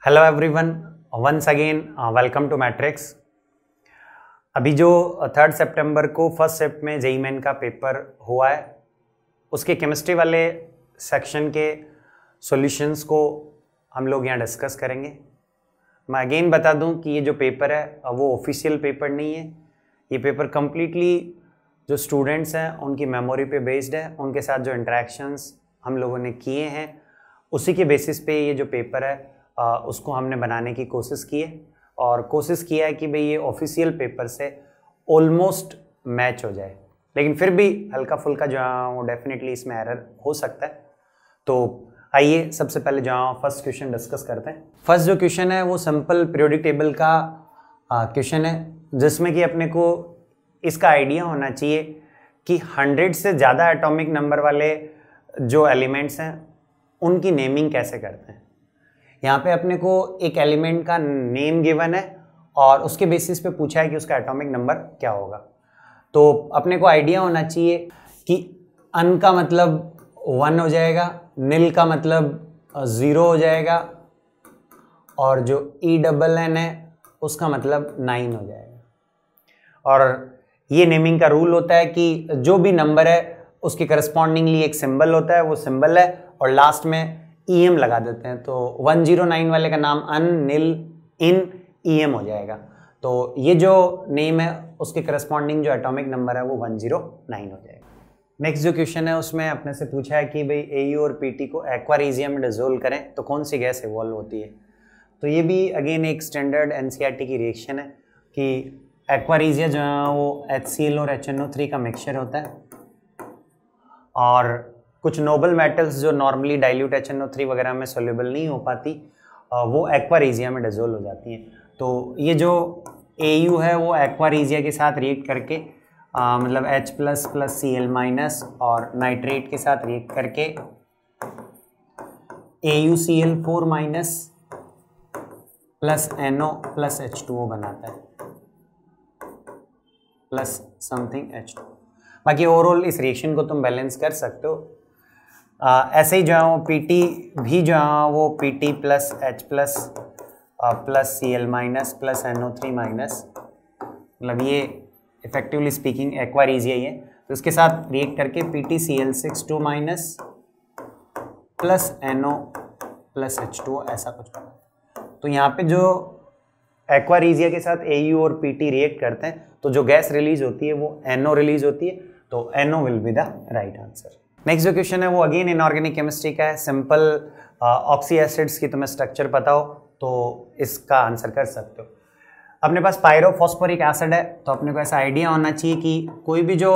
Hello everyone, once again welcome to Matrix. अभी जो 3 सितंबर को फर्स्ट शिफ्ट में जेईई मेन का पेपर हुआ है, उसके केमिस्ट्री वाले सेक्शन के सॉल्यूशंस को हम लोग यहाँ डिस्कस करेंगे। मैं अगेन बता दूँ कि ये जो पेपर है वो ऑफिशियल पेपर नहीं है। ये पेपर कम्प्लीटली जो स्टूडेंट्स हैं उनकी मेमोरी पे बेस्ड है, उनके साथ जो इंटरेक्शंस हम लोगों ने किए हैं उसी के बेसिस पे ये जो पेपर है उसको हमने बनाने की कोशिश की है और कोशिश किया है कि भाई ये ऑफिशियल पेपर से ऑलमोस्ट मैच हो जाए, लेकिन फिर भी हल्का फुल्का जो है वो डेफिनेटली इसमें एरर हो सकता है। तो आइए सबसे पहले जो फर्स्ट क्वेश्चन डिस्कस करते हैं। फर्स्ट जो क्वेश्चन है वो सिंपल पीरियोडिक टेबल का क्वेश्चन है, जिसमें कि अपने को इसका आइडिया होना चाहिए कि 100 से ज़्यादा एटॉमिक नंबर वाले जो एलिमेंट्स हैं उनकी नेमिंग कैसे करते हैं। यहाँ पे अपने को एक एलिमेंट का नेम गिवन है और उसके बेसिस पे पूछा है कि उसका एटॉमिक नंबर क्या होगा। तो अपने को आइडिया होना चाहिए कि अन का मतलब 1 हो जाएगा, नील का मतलब 0 हो जाएगा और जो ENN है उसका मतलब 9 हो जाएगा। और ये नेमिंग का रूल होता है कि जो भी नंबर है उसके करस्पॉन्डिंगली एक सिंबल होता है, वो सिंबल है और लास्ट में EM लगा देते हैं। तो 109 वाले का नाम अन, नील, इन, EM हो जाएगा। तो ये जो नेम है उसके करस्पॉन्डिंग जो एटॉमिक नंबर है वो 109 हो जाएगा। नेक्स्ट जो क्वेश्चन है उसमें अपने से पूछा है कि भाई AU और PT को एक्वारेजिया में डिसोल्व करें तो कौन सी गैस इवॉल्व होती है। तो ये भी अगेन एक स्टैंडर्ड NCERT की रिएक्शन है कि एक्वारेजिया जो है वो HCl और HNO3 का मिक्सचर होता है और कुछ नोबल मेटल्स जो नॉर्मली डाइल्यूट HNO3 वगैरह में सोल्यूबल नहीं हो पाती वो एक्वारेजिया में डिसोल्व हो जाती हैं। तो ये जो AU है वो एक्वारेजिया के साथ रिएक्ट करके मतलब H plus plus Cl minus और नाइट्रेट के साथ रिएक्ट करके AuCl4 minus plus NO plus H2O बनाता है प्लस समथिंग H2। बाकी ओवरऑल इस रिएक्शन को तुम बैलेंस कर सकते हो। ऐसे ही जो है वो PT भी जो है वो PT plus H plus plus Cl minus plus NO3 minus, मतलब ये इफेक्टिवली स्पीकिंग एक्वारेजिया ही है। तो इसके साथ रिएक्ट करके PtCl6 minus plus NO plus H2O ऐसा कुछ बना। तो यहाँ पे जो एक्वारेजिया के साथ AU और PT रिएक्ट करते हैं तो जो गैस रिलीज होती है वो NO रिलीज होती है, तो NO will be the right answer. Next जो क्वेश्चन है वो अगेन इनऑर्गेनिक केमिस्ट्री का है। सिंपल ऑक्सी एसिड्स की तुम्हें स्ट्रक्चर पता हो तो इसका आंसर कर सकते हो। अपने पास पायरोफॉस्फोरिक एसिड है तो अपने को ऐसा आइडिया होना चाहिए कि कोई भी जो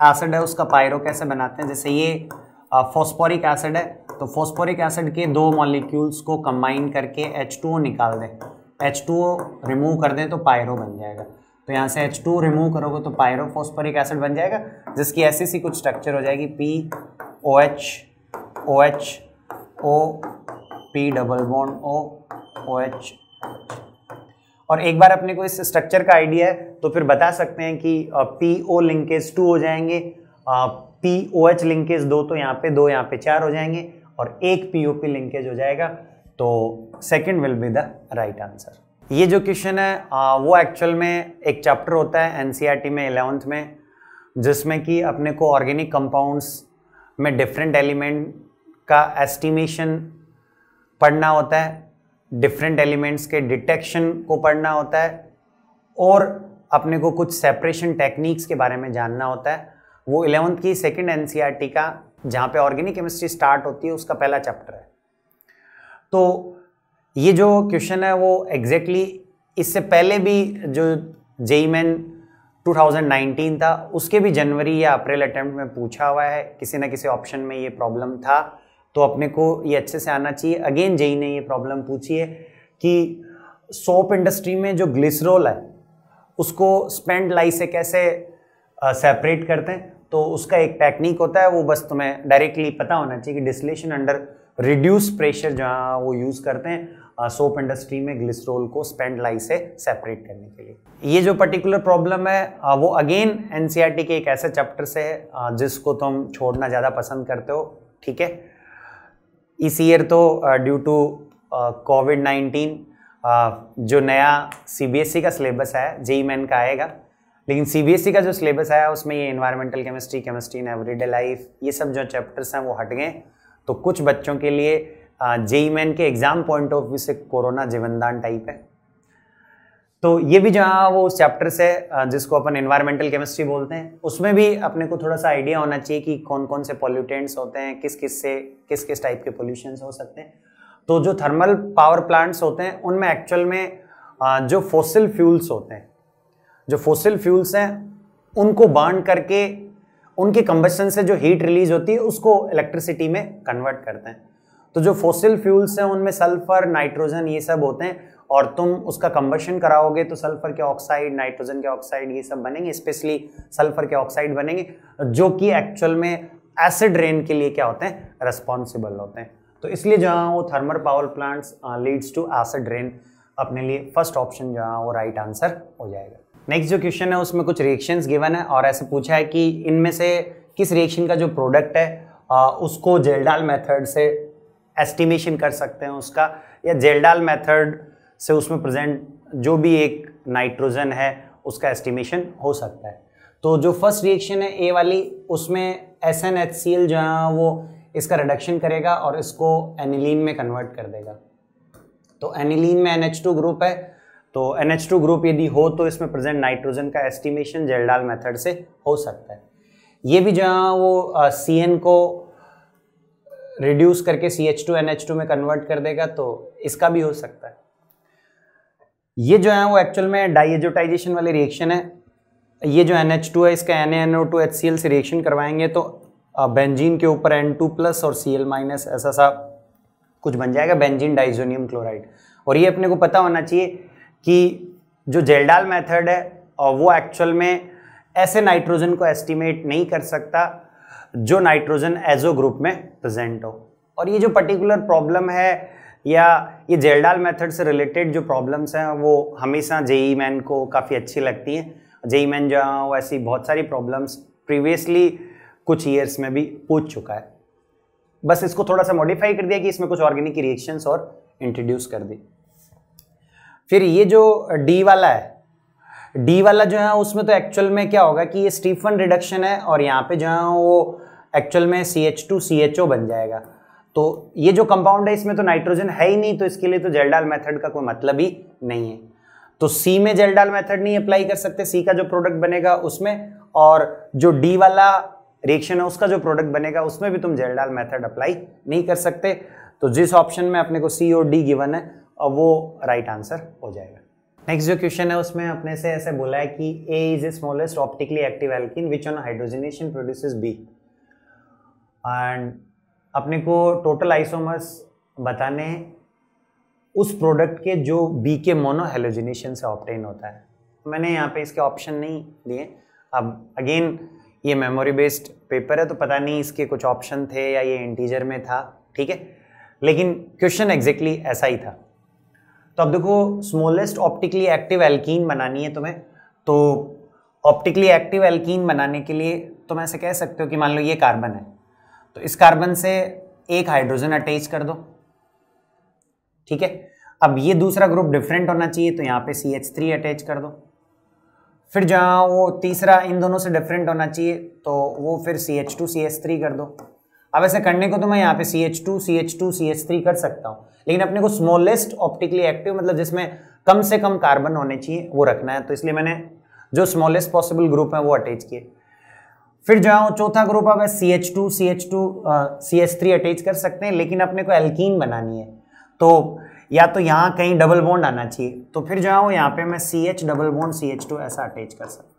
एसिड है उसका पायरो कैसे बनाते हैं। जैसे ये फॉस्फोरिक एसिड है तो फॉस्फोरिक एसिड के 2 मॉलिक्यूल्स को कंबाइन करके H2O निकाल दें, H2O रिमूव कर दें तो पायरो बन जाएगा। तो यहाँ से H2 रिमूव करोगे तो पायरोफॉस्फोरिक एसिड बन जाएगा, जिसकी ऐसी सी कुछ स्ट्रक्चर हो जाएगी POH OH O P double bond O OH। और एक बार अपने को इस स्ट्रक्चर का आइडिया है तो फिर बता सकते हैं कि PO लिंकेज 2 हो जाएंगे, POH लिंकेज 2 तो यहाँ पे 2 यहाँ पे 4 हो जाएंगे और एक POP लिंकेज हो जाएगा। तो second will be the right answer. ये जो क्वेश्चन है वो एक्चुअल में एक चैप्टर होता है NCERT में 11th में, जिसमें कि अपने को ऑर्गेनिक कंपाउंड्स में डिफरेंट एलिमेंट का एस्टिमेशन पढ़ना होता है, डिफरेंट एलिमेंट्स के डिटेक्शन को पढ़ना होता है और अपने को कुछ सेपरेशन टेक्निक्स के बारे में जानना होता है। वो 11th की सेकंड NCERT का जहाँ पे ऑर्गेनिक केमिस्ट्री स्टार्ट होती है उसका पहला चैप्टर है। तो ये जो क्वेश्चन है वो एग्जैक्टली इससे पहले भी जो जेईई मेन 2019 था उसके भी जनवरी या अप्रैल अटेम्प्ट में पूछा हुआ है, किसी ना किसी ऑप्शन में ये प्रॉब्लम था, तो अपने को ये अच्छे से आना चाहिए। अगेन जेईई ने ये प्रॉब्लम पूछी है कि सोप इंडस्ट्री में जो ग्लिसरॉल है उसको स्पेंट लाई से कैसे सेपरेट करते हैं। तो उसका एक टेक्निक होता है, वो बस तुम्हें डायरेक्टली पता होना चाहिए कि डिस्टिलेशन अंडर रिड्यूस प्रेशर जहाँ वो यूज़ करते हैं सोप इंडस्ट्री में ग्लिसरॉल को स्पेंट लाई से सेपरेट करने के लिए। ये जो पर्टिकुलर प्रॉब्लम है वो अगेन NCERT के एक ऐसे चैप्टर से है जिसको तुम छोड़ना ज़्यादा पसंद करते हो, ठीक है। इस ईयर तो ड्यू टू कोविड-19 जो नया सीबीएसई का सिलेबस है, जेईई मेन का आएगा, लेकिन सीबीएसई का जो सिलेबस है उसमें ये environmental chemistry, chemistry in everyday life, ये सब जो चैप्टर्स हैं वो हट गए। तो कुछ बच्चों के लिए जेईई मेन के एग्जाम पॉइंट ऑफ व्यू से कोरोना जीवनदान टाइप है। तो ये भी जहाँ वो उस चैप्टर से जिसको अपन एनवायरमेंटल केमिस्ट्री बोलते हैं, उसमें भी अपने को थोड़ा सा आइडिया होना चाहिए कि कौन कौन से पॉल्यूटेंट्स होते हैं, किस किस टाइप के पोल्यूशंस हो सकते हैं। तो जो थर्मल पावर प्लांट्स होते हैं उनमें एक्चुअल में जो फॉसिल फ्यूल्स होते हैं, जो फॉसिल फ्यूल्स हैं उनको बर्न करके उनके कंबशन से जो हीट रिलीज होती है उसको इलेक्ट्रिसिटी में कन्वर्ट करते हैं। तो जो फॉसिल फ्यूल्स हैं उनमें सल्फर, नाइट्रोजन ये सब होते हैं, और तुम उसका कंबशन कराओगे तो सल्फर के ऑक्साइड, नाइट्रोजन के ऑक्साइड ये सब बनेंगे, स्पेशली सल्फर के ऑक्साइड बनेंगे, जो कि एक्चुअल में एसिड रेन के लिए क्या होते हैं, रिस्पॉन्सिबल होते हैं। तो इसलिए जहाँ वो thermal power plants leads to acid rain, अपने लिए फर्स्ट ऑप्शन जहाँ वो राइट आंसर हो जाएगा। नेक्स्ट जो क्वेश्चन है उसमें कुछ रिएक्शंस गिवन है और ऐसे पूछा है कि इनमें से किस रिएक्शन का जो प्रोडक्ट है उसको जेल्डाल मेथड से एस्टिमेशन कर सकते हैं उसका, या जेल्डाल मेथड से उसमें प्रेजेंट जो भी एक नाइट्रोजन है उसका एस्टिमेशन हो सकता है। तो जो फर्स्ट रिएक्शन है ए वाली, उसमें SnHCl जो है वो इसका रिडक्शन करेगा और इसको एनिलीन में कन्वर्ट कर देगा। तो एनिलीन में NH2 ग्रुप है, तो NH2 ग्रुप यदि हो तो इसमें प्रेजेंट नाइट्रोजन का एस्टिमेशन जेल्डाल मेथड से हो सकता है। ये भी जहाँ वो CN को रिड्यूस करके CH2NH2 में कन्वर्ट कर देगा, तो इसका भी हो सकता है। ये जो है वो एक्चुअल में डाइएजोटाइजेशन वाली रिएक्शन है। ये जो NH2 है इसका NaNO2HCl से रिएक्शन करवाएंगे तो बेंजीन के ऊपर N2+ और Cl- ऐसा सा कुछ बन जाएगा, बेंजीन डाइजोनियम क्लोराइड। और ये अपने को पता होना चाहिए कि जो जेल्डाल मेथड है वो एक्चुअल में ऐसे नाइट्रोजन को एस्टिमेट नहीं कर सकता जो नाइट्रोजन एजो ग्रुप में प्रेजेंट हो। और ये जो पर्टिकुलर प्रॉब्लम है या ये जेल्डाल मेथड से रिलेटेड जो प्रॉब्लम्स हैं वो हमेशा जेईई मेन को काफ़ी अच्छी लगती हैं। जेईई मेन जो है ऐसी बहुत सारी प्रॉब्लम्स प्रीवियसली कुछ ईयर्स में भी पूछ चुका है, बस इसको थोड़ा सा मॉडिफाई कर दिया कि इसमें कुछ ऑर्गेनिक रिएक्शंस और इंट्रोड्यूस कर दी। फिर ये जो डी वाला है, डी वाला जो है उसमें तो एक्चुअल में क्या होगा कि ये स्टीफन रिडक्शन है और यहाँ पे जो है वो एक्चुअल में CH2CHO बन जाएगा। तो ये जो कंपाउंड है इसमें तो नाइट्रोजन है ही नहीं, तो इसके लिए तो जेल्डाल मेथड का कोई मतलब ही नहीं है। तो सी में जेल्डाल मेथड नहीं अप्लाई कर सकते, सी का जो प्रोडक्ट बनेगा उसमें, और जो डी वाला रिएक्शन है उसका जो प्रोडक्ट बनेगा उसमें भी तुम जेल्डाल मेथड अप्लाई नहीं कर सकते। तो जिस ऑप्शन में अपने को सी और डी गिवन है वो राइट आंसर हो जाएगा। नेक्स्ट जो क्वेश्चन है उसमें अपने से ऐसे बोला है कि A is a smallest optically active alkene which on hydrogenation produces B, and अपने को टोटल आइसोमर्स बताने उस प्रोडक्ट के जो बी के मोनो हेलोजिनेशन से ऑब्टेन होता है। मैंने यहाँ पे इसके ऑप्शन नहीं दिए। अब अगेन ये मेमोरी बेस्ड पेपर है तो पता नहीं इसके कुछ ऑप्शन थे या ये इंटीजर में था, ठीक है, लेकिन क्वेश्चन एग्जैक्टली ऐसा ही था। तो अब देखो स्मॉलेस्ट ऑप्टिकली एक्टिव एल्कीन बनानी है तुम्हें, तो ऑप्टिकली एक्टिव एल्कीन बनाने के लिए तुम ऐसे कह सकते हो कि मान लो ये कार्बन है, तो इस कार्बन से एक हाइड्रोजन अटैच कर दो, ठीक है। अब ये दूसरा ग्रुप डिफरेंट होना चाहिए तो यहाँ पे CH3 अटैच कर दो। फिर जहाँ वो तीसरा इन दोनों से डिफरेंट होना चाहिए तो वो फिर CH2 CH3 कर दो। अब ऐसे करने को तो मैं यहाँ पे CH2 CH2 CH3 कर सकता हूँ, लेकिन अपने को स्मॉलेस्ट ऑप्टिकली एक्टिव मतलब जिसमें कम से कम कार्बन होने चाहिए वो रखना है, तो इसलिए मैंने जो स्मॉलेस्ट पॉसिबल ग्रुप है वो अटैच किए। फिर जहाँ चौथा ग्रुप अब CH2 CH3 अटैच कर सकते हैं, लेकिन अपने को एल्कीन बनानी है तो या तो यहाँ कहीं डबल बॉन्ड आना चाहिए, तो फिर जो है वो यहाँ पे मैं CH डबल बॉन्ड CH2 ऐसा अटैच कर सकता हूँ,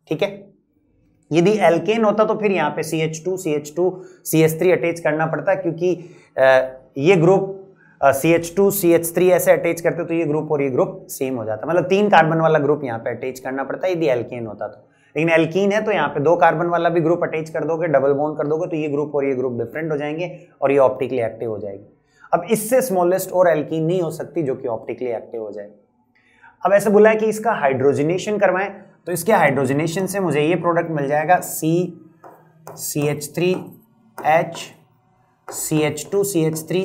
ठीक है। यदि एल्केन होता तो फिर यहाँ पे CH2 CH3 अटैच करना पड़ता, क्योंकि ये ग्रुप CH2 CH3 ऐसे अटैच करते तो ये ग्रुप और ये ग्रुप सेम हो जाता, मतलब 3 कार्बन वाला ग्रुप यहाँ पे अटैच करना पड़ता यदि एल्केन होता तो। लेकिन एल्कीन है तो यहाँ पे 2 कार्बन वाला भी ग्रुप अटैच कर दोगे, डबल बॉन्ड कर दोगे, तो ये ग्रुप और ये ग्रुप डिफरेंट हो जाएंगे और ये ऑप्टिकली एक्टिव हो जाएगी। अब इससे स्मॉलेस्ट और एल्कीन नहीं हो सकती जो कि ऑप्टिकली एक्टिव हो जाए। अब ऐसे बोला है कि इसका हाइड्रोजनेशन करवाएं, तो इसके हाइड्रोजनेशन से मुझे ये प्रोडक्ट मिल जाएगा CH3H CH2CH3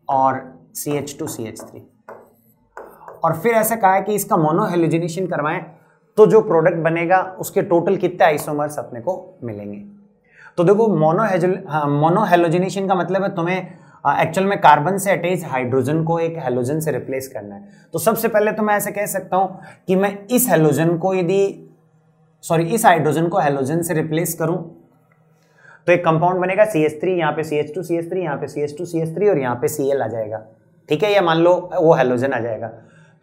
और CH2CH3। और फिर ऐसा कहा है कि इसका मोनो हेलोजिनेशन करवाएं तो जो प्रोडक्ट बनेगा उसके टोटल कितने आइसोमर्स अपने को मिलेंगे। तो देखो मोनो हेलोजिनेशन का मतलब है तुम्हें एक्चुअल में कार्बन से अटैच हाइड्रोजन को एक हेलोजन से रिप्लेस करना है। तो सबसे पहले तो मैं ऐसे कह सकता हूं कि मैं इस हाइड्रोजन को हेलोजन से रिप्लेस करूं तो एक कंपाउंड बनेगा CH3, यहाँ पे CH2CH3, यहाँ पे CH2CH3 और यहाँ पे Cl आ जाएगा। ठीक है, या मान लो वो हेलोजन आ जाएगा।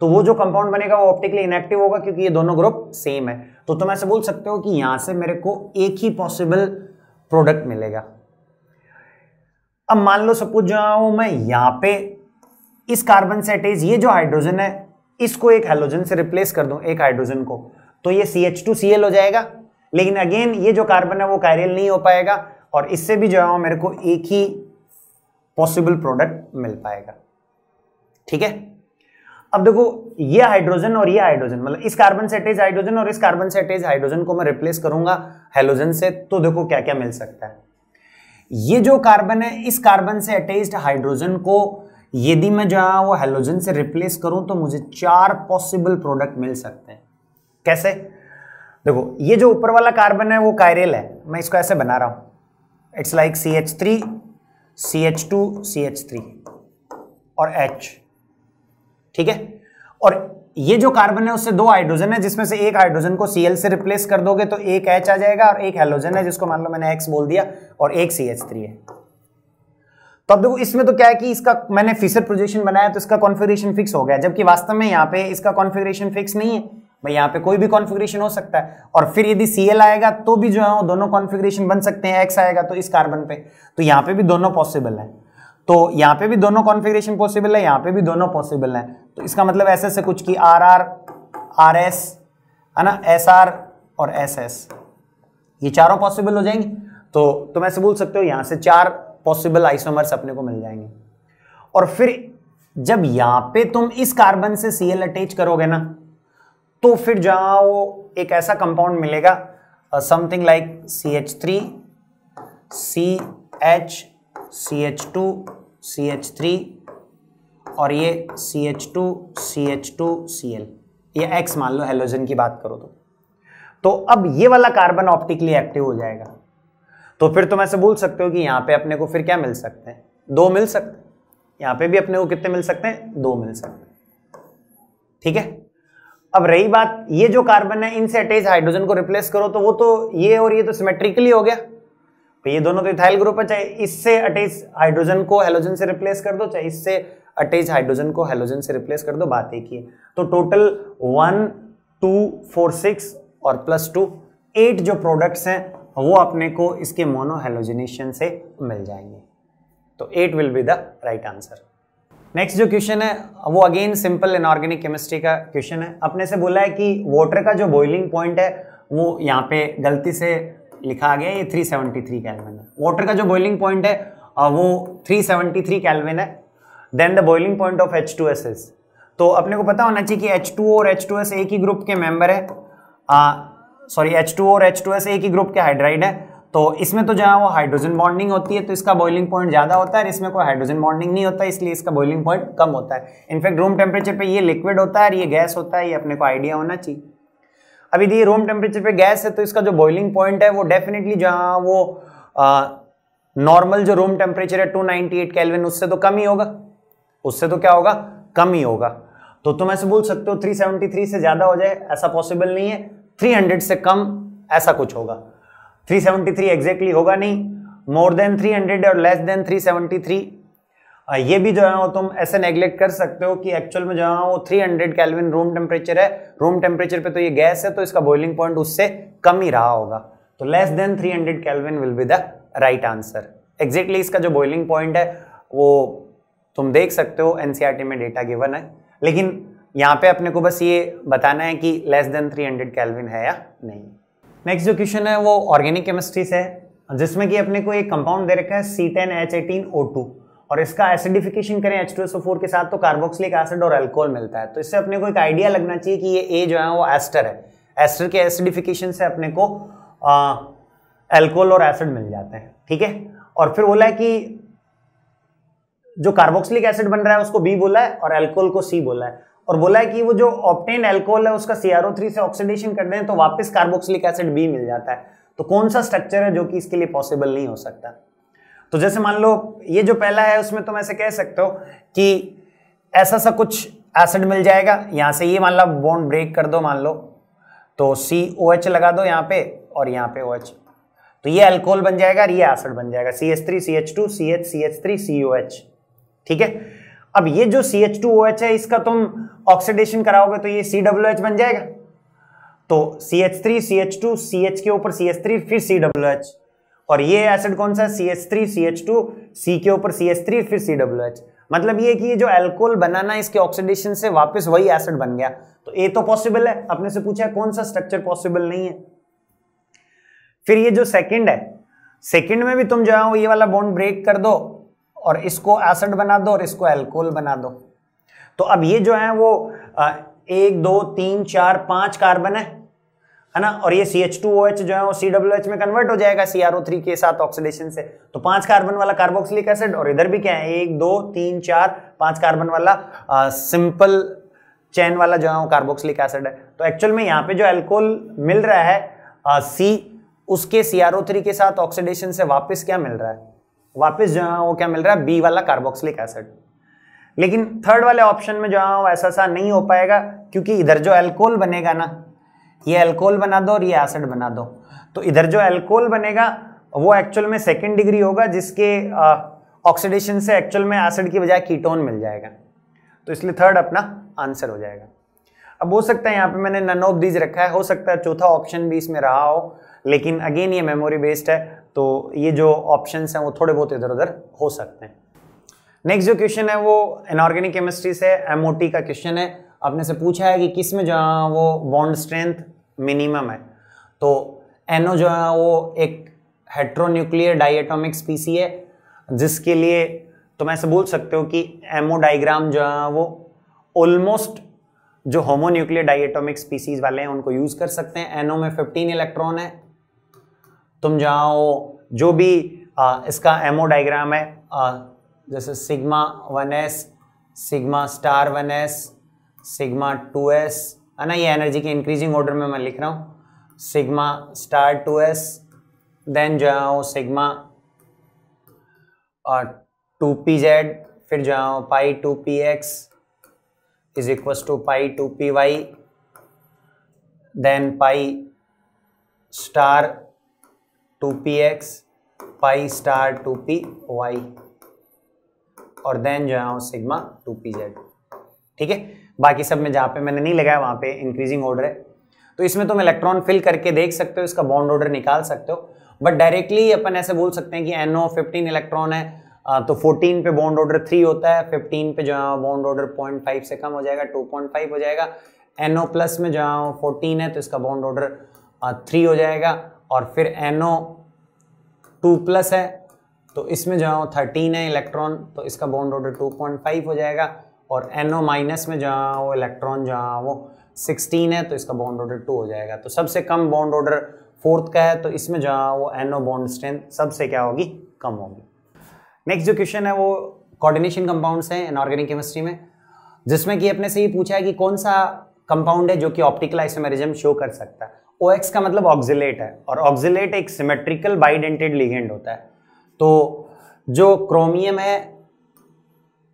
तो वो जो कंपाउंड बनेगा वो ऑप्टिकली इनएक्टिव होगा क्योंकि ये दोनों ग्रुप सेम है। तो तुम ऐसे बोल सकते हो कि यहां से मेरे को एक ही पॉसिबल प्रोडक्ट मिलेगा। अब मान लो सपोज जाऊं मैं यहां पे इस कार्बन से अटैच ये जो हाइड्रोजन है इसको एक हेलोजन से रिप्लेस कर दूं, एक हाइड्रोजन को, तो ये CH2Cl हो जाएगा। लेकिन अगेन ये जो कार्बन है वो कायरल नहीं हो पाएगा और इससे भी जो है मेरे को एक ही पॉसिबल प्रोडक्ट मिल पाएगा। ठीक है, अब देखो ये हाइड्रोजन और ये हाइड्रोजन, मतलब इस कार्बन से अटैच हाइड्रोजन और इस कार्बन से अटैच हाइड्रोजन को मैं रिप्लेस करूंगा हेलोजन से, तो देखो क्या क्या मिल सकता है। ये जो कार्बन है इस कार्बन से अटैच्ड हाइड्रोजन को यदि मैं जो है वो हेलोजन से रिप्लेस करूं तो मुझे 4 पॉसिबल प्रोडक्ट मिल सकते हैं। कैसे? देखो ये जो ऊपर वाला कार्बन है वो कायरल है, मैं इसको ऐसे बना रहा हूं, it's like CH3 CH2 CH3 और H। ठीक है, और ये जो कार्बन है उससे 2 हाइड्रोजन है जिसमें से एक हाइड्रोजन को Cl से रिप्लेस कर दोगे तो एक H आ जाएगा और एक हेलोजन है जिसको मान लो मैंने X बोल दिया और एक CH3 है। तो अब देखो इसमें तो क्या है कि इसका मैंने फिशर प्रोजेक्शन बनाया तो इसका कॉन्फ़िगरेशन फिक्स हो गया, जबकि वास्तव में यहाँ पे इसका कॉन्फ़िगरेशन फिक्स नहीं है भाई, यहाँ पे कोई भी कॉन्फ़िगरेशन हो सकता है। और फिर यदि Cl आएगा तो भी जो है वो दोनों कॉन्फ़िगरेशन बन सकते हैं, X आएगा तो इस कार्बन पे, तो यहाँ पे भी दोनों पॉसिबल है। तो यहाँ पे भी दोनों कॉन्फ़िगरेशन पॉसिबल है, यहाँ पे भी दोनों पॉसिबल है। तो इसका मतलब ऐसे से कुछ कि RR RS है ना, SR और SS ये चारों पॉसिबल हो जाएंगे। तो तुम ऐसे बोल सकते हो यहाँ से 4 पॉसिबल आइसोमर्स अपने को मिल जाएंगे। और फिर जब यहाँ पे तुम इस कार्बन से Cl अटैच करोगे ना तो फिर जहाँ वो एक ऐसा कंपाउंड मिलेगा something like CH3 CH CH2 CH3 और ये CH2 CH2 Cl, ये X मान लो हेलोजन की बात करो तो अब ये वाला कार्बन ऑप्टिकली एक्टिव हो जाएगा। तो फिर तुम ऐसे बोल सकते हो कि यहाँ पे अपने को फिर क्या मिल सकते हैं, 2 मिल सकते हैं। यहाँ पे भी अपने को कितने मिल सकते हैं, 2 मिल सकते हैं। ठीक है, अब रही बात ये जो कार्बन है इनसे अटैच हाइड्रोजन को रिप्लेस करो तो वो तो ये और ये तो सिमेट्रिकली हो गया, तो ये दोनों तो इथाइल ग्रुप है, चाहे इससे अटैच हाइड्रोजन को हेलोजन से रिप्लेस कर दो चाहे इससे अटैच हाइड्रोजन को हेलोजन से रिप्लेस कर दो, बात एक ही है। तो टोटल 1 2 4 6 और +2 8 जो प्रोडक्ट्स हैं वो अपने को इसके मोनो हेलोजिनेशन से मिल जाएंगे। तो 8 will be the right answer. Next जो क्वेश्चन है वो अगेन सिंपल इनऑर्गेनिक केमिस्ट्री का क्वेश्चन है। अपने से बोला है कि वाटर का जो बॉइलिंग पॉइंट है वो यहाँ पे गलती से लिखा गया, ये 373 केल्विन है। वाटर का जो बॉइलिंग पॉइंट है वो 373 केल्विन है। Then the boiling point of H2S is, तो अपने को पता होना चाहिए कि H2O और H2S एक ही ग्रुप के मेंबर है, H2O और H2S एक ही ग्रुप के हाइड्राइड है। तो इसमें तो जहाँ वो हाइड्रोजन बॉन्डिंग होती है तो इसका बॉइलिंग पॉइंट ज़्यादा होता है, इसमें कोई हाइड्रोजन बॉन्डिंग नहीं होता इसलिए इसका बॉइलिंग पॉइंट कम होता है। इनफैक्ट रूम टेम्परेचर पे ये लिक्विड होता है और ये गैस होता है, ये अपने को आइडिया होना चाहिए। अभी ये रूम टेम्परेचर पे गैस है तो इसका जो बॉइलिंग पॉइंट है वो डेफिनेटली जहाँ वो नॉर्मल जो रूम टेम्परेचर है 298 केल्विन उससे तो कम ही होगा, उससे तो क्या होगा, कम ही होगा। तो तुम ऐसे बोल सकते हो 373 से ज़्यादा हो जाए, ऐसा पॉसिबल नहीं है। 300 से कम ऐसा कुछ होगा, 373 एग्जैक्टली होगा नहीं, मोर देन 300 और लेस देन 373 ये भी जो है वो तुम ऐसे नेग्लेक्ट कर सकते हो कि एक्चुअल में जो है वो 300 केल्विन रूम टेम्परेचर है, रूम टेम्परेचर पे तो ये गैस है तो इसका बॉइलिंग पॉइंट उससे कम ही रहा होगा। तो less than 300 kelvin will be the right answer. Exactly इसका जो बॉइलिंग पॉइंट है वो तुम देख सकते हो, एनसीईआरटी में डेटा गिवन है, लेकिन यहाँ पे अपने को बस ये बताना है कि लेस देन 300 केल्विन है या नहीं। नेक्स्ट जो क्वेश्चन है वो ऑर्गेनिक केमिस्ट्री से है, जिसमें कि अपने को एक कंपाउंड दे रखा है C10H18O2 और इसका एसिडिफिकेशन करें H2SO4 के साथ तो कार्बोक्सिलिक एसिड और अल्कोहल मिलता है। तो इससे अपने को एक आइडिया लगना चाहिए कि ये A जो है वो एस्टर है, एस्टर के एसिडिफिकेशन से अपने को अल्कोहल और एसिड मिल जाते हैं। ठीक है, और फिर बोला है कि जो कार्बोक्सिलिक एसिड बन रहा है उसको बी बोला है और अल्कोहल को सी बोला है, और बोला है कि वो जो ऑब्टेन अल्कोहल है उसका CrO3 से ऑक्सीडेशन कर दें तो वापस कार्बोक्सिलिक एसिड बी मिल जाता है। तो कौन सा स्ट्रक्चर है जो कि इसके लिए पॉसिबल नहीं हो सकता? तो जैसे मान लो ये जो पहला है उसमें तुम ऐसे कह सकते हो कि ऐसा सा कुछ एसिड मिल जाएगा, यहां से ये मान लो बॉन्ड ब्रेक कर दो मान लो, तो COH लगा दो यहाँ पे और यहाँ पे OH, तो ये अल्कोहल बन जाएगा और ये एसिड बन जाएगा CH3CH2 CH CH3 COH। ठीक है, अब ये जो CH2OH है इसका तुम ऑक्सीडेशन कराओगे तो ये COOH बन जाएगा, तो CH3 CH2 CH के ऊपर CH3 फिर COOH, और ये एसिड कौन सा है CH3 CH2 C के ऊपर CH3 फिर COOH। मतलब ये कि ये जो अल्कोहल बनाना इसके ऑक्सीडेशन से वापस वही एसिड बन गया, तो ये तो पॉसिबल है। अपने से पूछा है कौन सा स्ट्रक्चर पॉसिबल नहीं है। फिर ये जो सेकंड है, सेकंड में भी तुम जो है ये वाला बॉन्ड ब्रेक कर दो और इसको एसिड बना दो और इसको अल्कोहल बना दो, तो अब ये जो है वो 1 2 3 4 5 कार्बन है ना, और ये CH2OH जो है वो COOH में कन्वर्ट हो जाएगा CrO3 के साथ ऑक्सीडेशन से, तो 5 कार्बन वाला कार्बोक्सिलिक एसिड, और इधर भी क्या है 1 2 3 4 5 कार्बन वाला सिंपल चेन वाला जो है वो कार्बोक्सिलिक एसिड है। तो एक्चुअल में यहाँ पे जो अल्कोहल मिल रहा है C, उसके CrO3 के साथ ऑक्सीडेशन से वापस क्या मिल रहा है, वापस जो है वो क्या मिल रहा है B वाला कार्बोक्सिलिक एसिड। लेकिन थर्ड वाले ऑप्शन में जो है ऐसा सा नहीं हो पाएगा, क्योंकि इधर जो अल्कोहल बनेगा ना, ये अल्कोहल बना दो और ये एसिड बना दो, तो इधर जो अल्कोहल बनेगा वो एक्चुअल में सेकंड डिग्री होगा, जिसके ऑक्सीडेशन से एक्चुअल में एसिड की बजाय कीटोन मिल जाएगा, तो इसलिए थर्ड अपना आंसर हो जाएगा। अब हो सकता है यहाँ पे मैंने नन ऑफ दीज रखा है, हो सकता है चौथा ऑप्शन भी इसमें रहा हो, लेकिन अगेन ये मेमोरी बेस्ड है, तो ये जो ऑप्शंस हैं वो थोड़े बहुत इधर उधर हो सकते हैं। नेक्स्ट जो क्वेश्चन है वो इनऑर्गेनिक केमिस्ट्री से MOT का क्वेश्चन है। आपने से पूछा है कि किस में जो है वो बॉन्ड स्ट्रेंथ मिनिमम है, तो NO जो है वो एक हेट्रोन्यूक्लियर डाइएटॉमिक स्पीसी है, जिसके लिए तुम ऐसे बोल सकते हो कि MO डायग्राम जो है वो ऑलमोस्ट जो होमोन्यूक्लियर डाइएटॉमिक स्पीसीज वाले हैं उनको यूज कर सकते हैं। NO में 15 इलेक्ट्रॉन है, तुम जहाँ जो भी इसका MO डायग्राम है जैसे sigma 1s sigma star 1s sigma 2s है ना, ये एनर्जी के इंक्रीजिंग ऑर्डर में मैं लिख रहा हूँ, सिग्मा स्टार 2s, देन जो है सिग्मा 2pz, फिर जो है pi 2px is equal to pi 2py, then pi star 2px pi star 2py, और देन जो है सिग्मा 2pz। ठीक है, बाकी सब में जहाँ पे मैंने नहीं लगाया वहाँ पे इंक्रीजिंग ऑर्डर है, तो इसमें तुम इलेक्ट्रॉन फिल करके देख सकते हो, इसका बॉन्ड ऑर्डर निकाल सकते हो, बट डायरेक्टली अपन ऐसे बोल सकते हैं कि NO 15 इलेक्ट्रॉन है, तो 14 पे बॉन्ड ऑर्डर 3 होता है, 15 पे जो है बॉन्ड ऑर्डर 0.5 से कम हो जाएगा, 2.5 हो जाएगा। NO प्लस में जो है 14 है तो इसका बॉन्ड ऑर्डर 3 हो जाएगा, और फिर NO 2 प्लस है तो इसमें जो है 13 है इलेक्ट्रॉन, तो इसका बॉन्ड ऑर्डर 2.5 हो जाएगा, और NO माइनस में जो है वो इलेक्ट्रॉन जो है वो 16 है तो इसका बॉन्ड ऑर्डर 2 हो जाएगा। तो सबसे कम बॉन्ड ऑर्डर 4th का है, तो इसमें जो है वो NO बॉन्ड स्ट्रेंथ सबसे क्या होगी, कम होगी। नेक्स्ट जो क्वेश्चन है वो कोऑर्डिनेशन कंपाउंड्स हैं इनऑर्गेनिक केमिस्ट्री में, जिसमें कि अपने से ये पूछा है कि कौन सा कंपाउंड है जो कि ऑप्टिकल आइसोमेरिज्म शो कर सकता है। OX का मतलब ऑक्सिलेट है, और ऑक्सिलेट एक सिमेट्रिकल बाइडेंटेड लिगेंड होता है, तो जो क्रोमियम है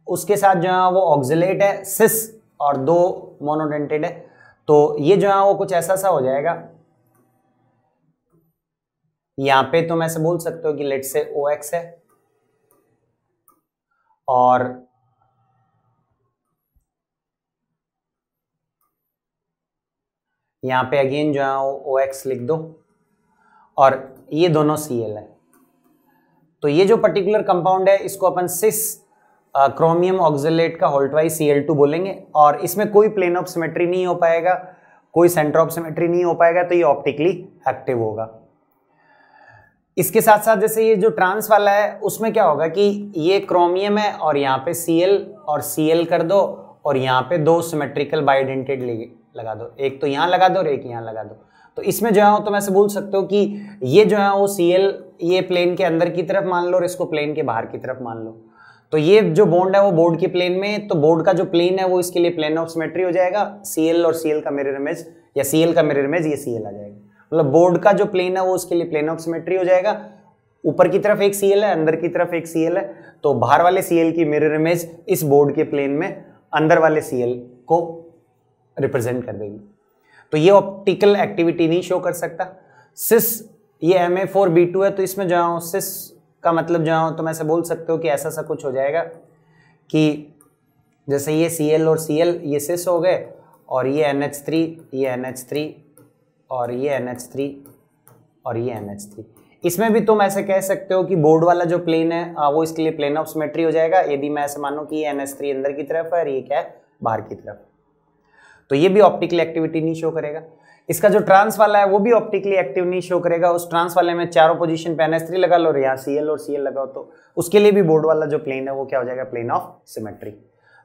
उसके साथ जो है वो ऑक्सिलेट है सिस, और 2 मोनोडेंटेड है, तो ये जो है वो कुछ ऐसा सा हो जाएगा। यहाँ पे तुम ऐसे बोल सकते हो कि लेट से OX है, और यहाँ पे अगेन जो है वो OX लिख दो, और ये दोनों Cl है। तो ये जो पर्टिकुलर कंपाउंड है इसको अपन सिस क्रोमियम ऑक्सिलेट का होल ट्वाइस Cl2 बोलेंगे, और इसमें कोई प्लेन ऑफ सिमेट्री नहीं हो पाएगा, कोई सेंटर ऑफ सिमेट्री नहीं हो पाएगा, तो ये ऑप्टिकली एक्टिव होगा। इसके साथ साथ जैसे ये जो ट्रांस वाला है उसमें क्या होगा कि ये क्रोमियम है और यहाँ पे Cl और Cl कर दो, और यहाँ पे 2 सिमेट्रिकल बाइडेंटेड लगा दो, एक तो यहाँ लगा दो और एक यहाँ लगा दो। तो इसमें जो है तुम ऐसे बोल सकते हो कि ये जो है वो Cl ये प्लेन के अंदर की तरफ मान लो और इसको प्लेन के बाहर की तरफ मान लो, तो ये जो बॉन्ड है वो बोर्ड के प्लेन में, तो बोर्ड का जो प्लेन है वो इसके लिए प्लेन ऑफ सिमेट्री हो जाएगा, Cl और Cl का मिरर इमेज या Cl का मिरर इमेज ये Cl आ जाएगा। मतलब बोर्ड का जो प्लेन है वो उसके लिए प्लेन ऑफ सिमेट्री हो जाएगा। ऊपर की तरफ एक Cl है, अंदर की तरफ एक Cl है, तो बाहर वाले Cl की मिरर इमेज इस बोर्ड के प्लेन में अंदर वाले Cl को रिप्रेजेंट कर देगी। तो ये ऑप्टिकल एक्टिविटी नहीं शो कर सकता। सिस ये Ma4B2 है, तो इसमें जाओ सिस का मतलब जाओ तुम ऐसे बोल सकते हो कि ऐसा सा कुछ हो जाएगा कि जैसे ये Cl और Cl ये सिस हो गए और ये NH3, ये NH3 और ये NH3 और ये NH3। इसमें भी तुम ऐसे कह सकते हो कि बोर्ड वाला जो प्लेन है वो इसके लिए प्लेन ऑफ सिमेट्री हो जाएगा, यदि मैं ऐसे मानूं कि ये NH3 अंदर की तरफ है और ये क्या है बाहर की तरफ। तो ये भी ऑप्टिकल एक्टिविटी नहीं शो करेगा। इसका जो ट्रांस वाला है वो भी ऑप्टिकली एक्टिव नहीं शो करेगा। उस ट्रांस वाले में चारों पोजीशन पे NH3 लगा लो और यहाँ Cl और Cl लगाओ, तो उसके लिए भी बोर्ड वाला जो प्लेन है वो क्या हो जाएगा, प्लेन ऑफ सिमेट्री।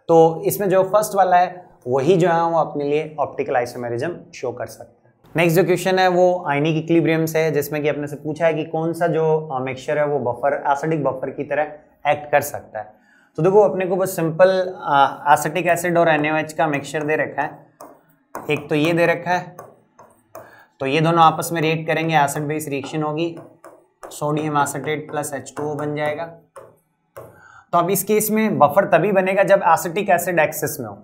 तो इसमें जो फर्स्ट वाला है वही जो है वो अपने लिए ऑप्टिकल आइसोमेरिज्म शो कर सकता है। नेक्स्ट जो क्वेश्चन है वो आयनिक इक्विलिब्रियम से है, जिसमें कि अपने से पूछा है कि कौन सा जो मिक्सचर है वो बफर एसिडिक बफर की तरह एक्ट कर सकता है। तो देखो अपने को बस सिंपल एसिटिक एसिड और NaOH का मिक्सचर दे रखा है, एक तो ये दे रखा है, तो ये दोनों आपस में रिएक्ट करेंगे, एसिड बेस रिएक्शन होगी, सोडियम एसीटेट प्लस H2O बन जाएगा। तो अब इस केस में बफर तभी बनेगा जब एसिटिक एसिड एक्सेस में हो,